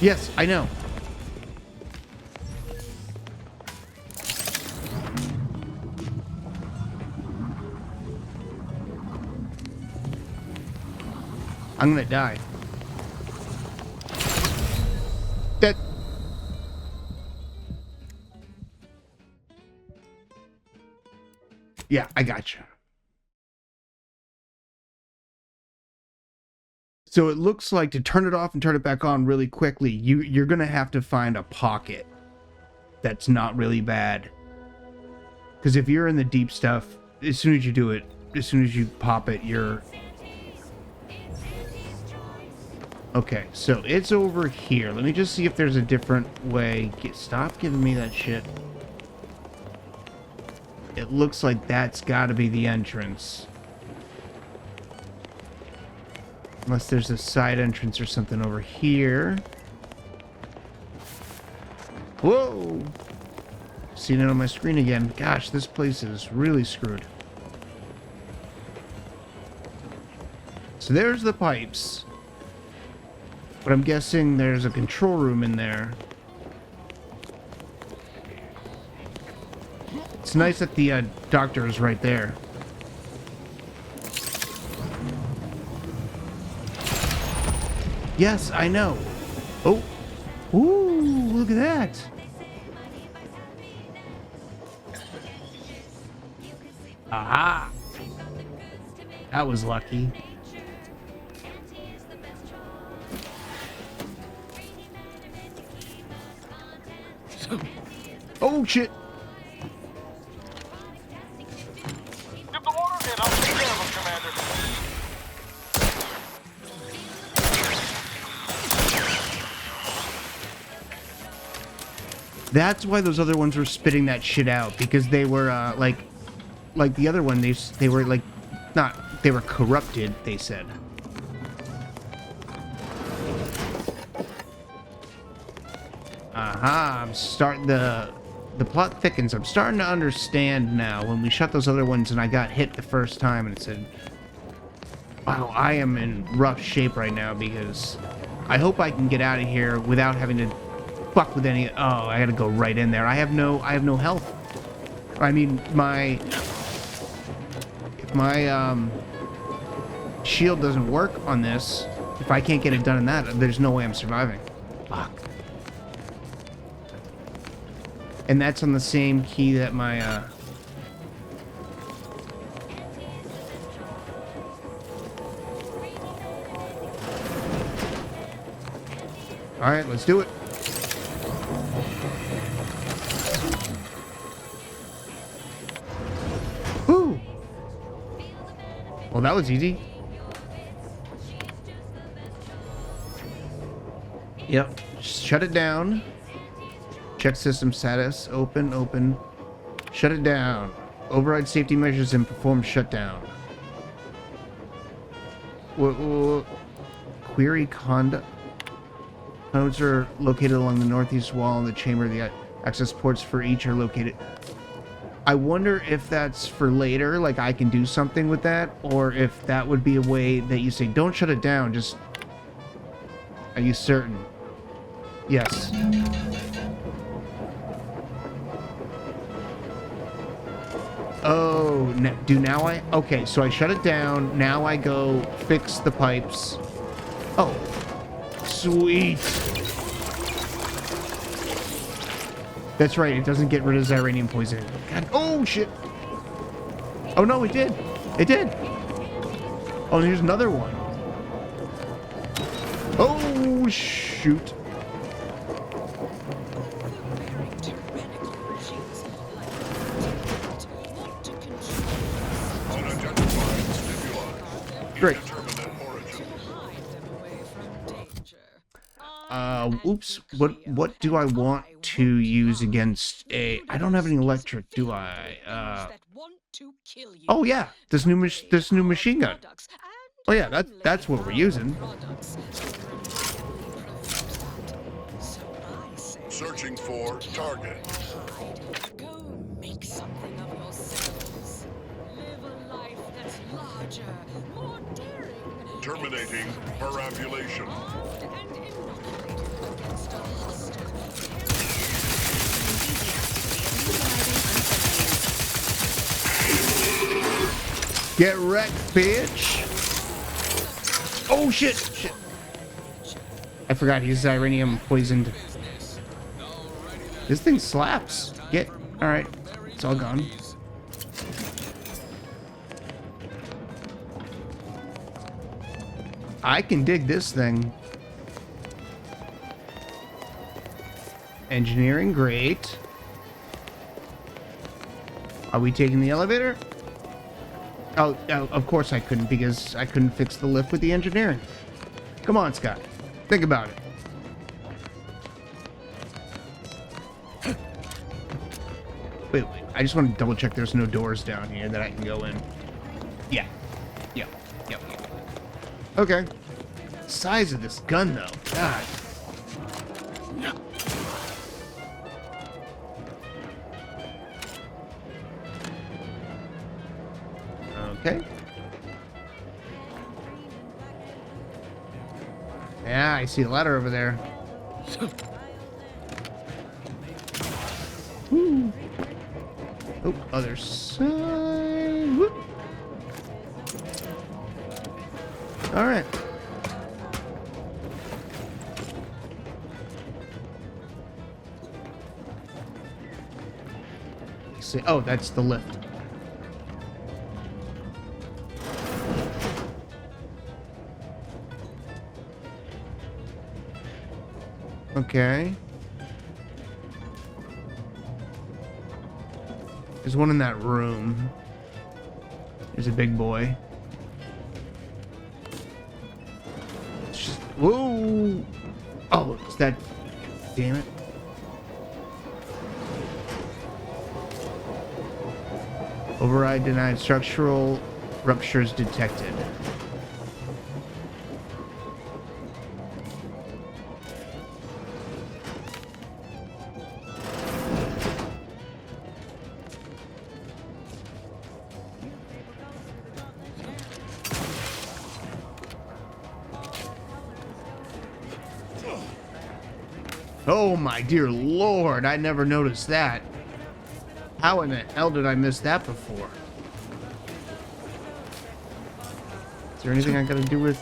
Yes, I know. I'm gonna die. That... Yeah, I gotcha. So it looks like to turn it off and turn it back on really quickly, you're gonna have to find a pocket that's not really bad. Because if you're in the deep stuff, as soon as you do it, as soon as you pop it, you're... Okay, so it's over here. Let me just see if there's a different way. Stop giving me that shit. It looks like that's got to be the entrance. Unless there's a side entrance or something over here. Whoa! Seeing it on my screen again. Gosh, this place is really screwed. So there's the pipes. But I'm guessing there's a control room in there. It's nice that the doctor is right there. Yes, I know. Oh. Ooh, look at that. Aha. That was lucky. Oh, shit.
Get the water in. I'll take care of him, Commander.
That's why those other ones were spitting that shit out, because they were like the other one, they were like they were corrupted, they said. Aha, I'm starting the plot thickens. I'm starting to understand now. When we shot those other ones and I got hit the first time and it said, wow, I am in rough shape right now, because I hope I can get out of here without having to fuck with any. Oh, I gotta go right in there. I have no health. I mean, if my shield doesn't work on this, if I can't get it done in that, there's no way I'm surviving. Fuck. And that's on the same key that my all right, let's do it. Woo! Well, that was easy. Yep. Shut it down. Check system status. Open. Shut it down. Override safety measures and perform shutdown. Query conduct. Nodes are located along the northeast wall in the chamber. The access ports for each are located. I wonder if that's for later, like I can do something with that, or if that would be a way that you say, don't shut it down, just... Are you certain? Yes. Oh, now I... Okay, so I shut it down. Now I go fix the pipes. Oh. Sweet. That's right, it doesn't get rid of Zyranium poison. God, oh, shit. Oh, no, it did. It did. Oh, here's another one. Oh, shoot. Great. Oops. What do I want to use against a... I don't have any electric, do I? Oh yeah, this new machine gun. Oh yeah, that's what we're using.
Searching for target.
Go make something of yourselves. Live a life that's larger, more daring.
Terminating perambulation.
Get wrecked, bitch. Oh shit. I forgot he's Zyranium poisoned. This thing slaps. Alright. It's all gone. I can dig this thing. Engineering, great. Are we taking the elevator? Oh, of course I couldn't, because I couldn't fix the lift with the engineering. Come on, Scott. Think about it. Wait. I just want to double check there's no doors down here that I can go in. Yeah. Yep. Okay. Size of this gun, though. God. Okay. Yeah, I see a ladder over there. Woo. Oh, other side. Whoop. All right. Let's see. Oh, that's the lift. Okay. There's one in that room. There's a big boy. Whoa! Oh, is that... Damn it. Override denied. Structural ruptures detected. Oh my dear lord, I never noticed that. How in the hell did I miss that before? Is there anything I gotta do with...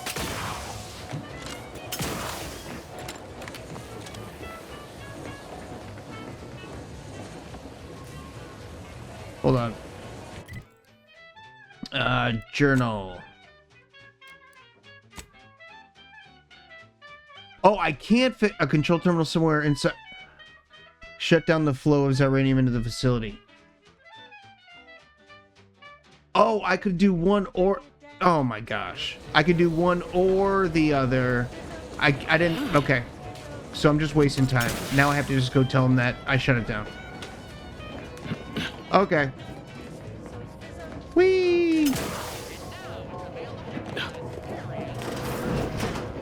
Hold on. Journal. Oh, I can't fit a control terminal somewhere inside. Shut down the flow of Zyranium into the facility. Oh, I could do one or... Oh my gosh. I could do one or the other. I didn't... Okay. So I'm just wasting time. Now I have to just go tell him that I shut it down. Okay. Whee!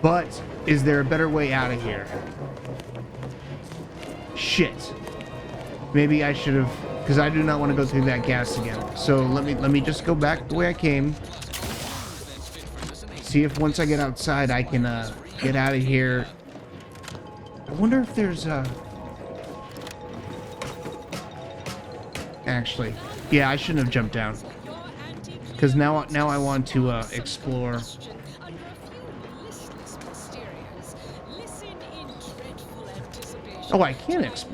But... is there a better way out of here? Shit. Maybe I should have, because I do not want to go through that gas again. So let me just go back the way I came. See if once I get outside I can get out of here. I wonder if there's actually, yeah, I shouldn't have jumped down. Because now I want to explore. Oh, I can explore.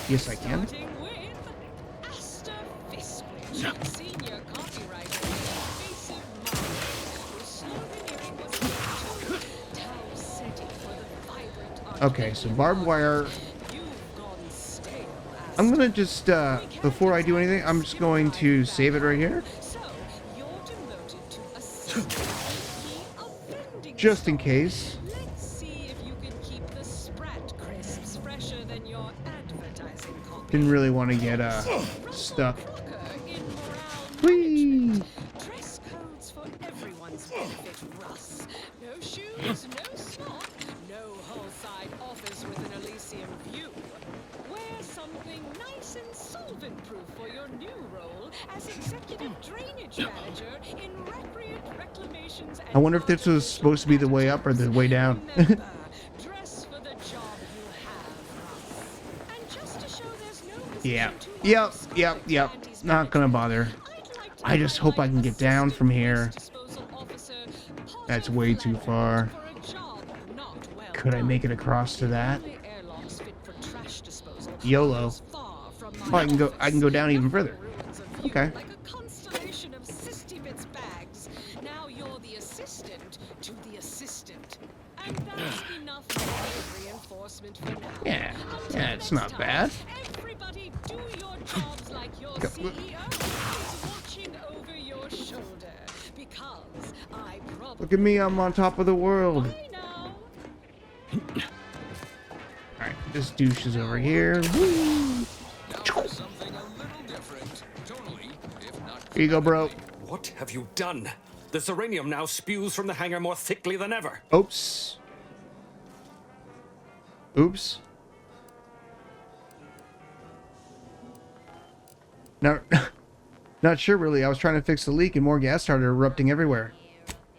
Yes, I can. Okay, so barbed wire. I'm gonna just, before I do anything, I'm just going to save it right here. Just in case. Didn't really want to get stuck. Whee!
Dress codes for everyone's benefit, Russ. No shoes, no smock, no whole-side office with an Elysium view. Wear something nice and solvent-proof for your new role as executive drainage manager in Recreant Reclamations.
I wonder if this was supposed to be the way up or the way down. Yeah. Yep. Not gonna bother. I just hope I can get down from here. That's way too far. Could I make it across to that? YOLO. Oh, I can go down even further. Okay.
Now you're the assistant to the assistant. And that's enough reinforcement for now.
Yeah, it's not bad.
Everybody do your jobs like your CEO is watching over your shoulder. Because I probably...
Look at me, I'm on top of the world. Alright, this douche is over here. Woo! Here you go, bro.
What have you done? The Zyranium now spews from the hangar more thickly than ever.
Oops. Oops. No. Not sure, really. I was trying to fix the leak and more gas started erupting everywhere.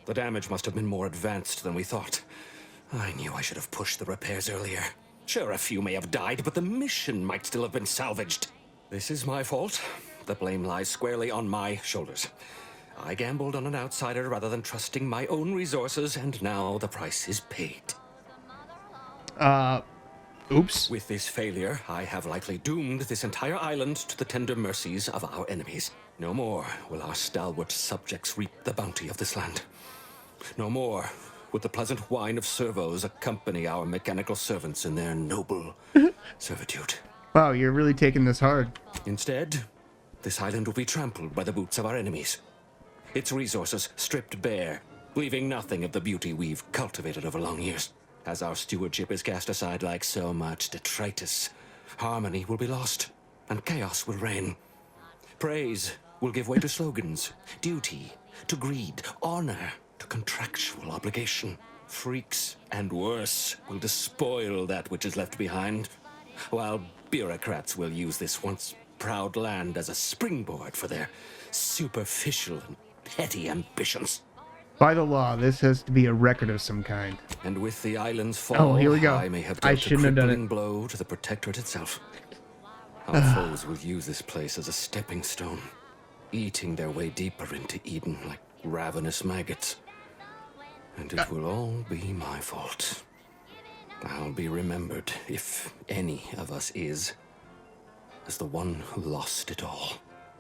The damage must have been more advanced than we thought. I knew I should have pushed the repairs earlier. Sure, a few may have died, but the mission might still have been salvaged. This is my fault. The blame lies squarely on my shoulders. I gambled on an outsider rather than trusting my own resources, and now the price is paid.
Oops.
With this failure, I have likely doomed this entire island to the tender mercies of our enemies. No more will our stalwart subjects reap the bounty of this land. No more would the pleasant whine of servos accompany our mechanical servants in their noble servitude.
Wow, you're really taking this hard.
Instead, this island will be trampled by the boots of our enemies. Its resources stripped bare, leaving nothing of the beauty we've cultivated over long years. As our stewardship is cast aside like so much detritus, harmony will be lost, and chaos will reign. Praise will give way to slogans, duty to greed, honor to contractual obligation. Freaks and worse will despoil that which is left behind, while bureaucrats will use this once proud land as a springboard for their superficial and petty ambitions.
By the law, this has to be a record of some kind.
And with the island's fall,
oh, here we go.
I may have dealt a crippling blow to the Protectorate itself. Our foes will use this place as a stepping stone, eating their way deeper into Eden like ravenous maggots. And it will all be my fault. I'll be remembered, if any of us is, as the one who lost it all.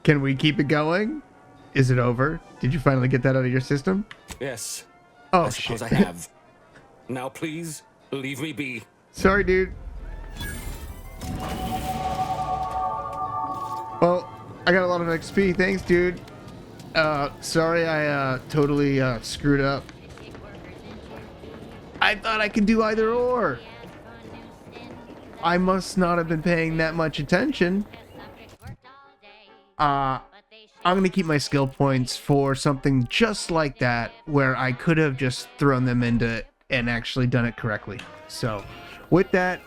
Can we keep it going? Is it over? Did you finally get that out of your system?
Yes.
Oh,
I suppose
shit.
I have. Now please, leave me be.
Sorry, dude. Well, I got a lot of XP. Thanks, dude. Sorry I totally screwed up. I thought I could do either or. I must not have been paying that much attention. I'm going to keep my skill points for something just like that, where I could have just thrown them into it and actually done it correctly. So, with that,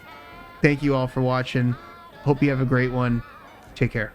thank you all for watching. Hope you have a great one. Take care.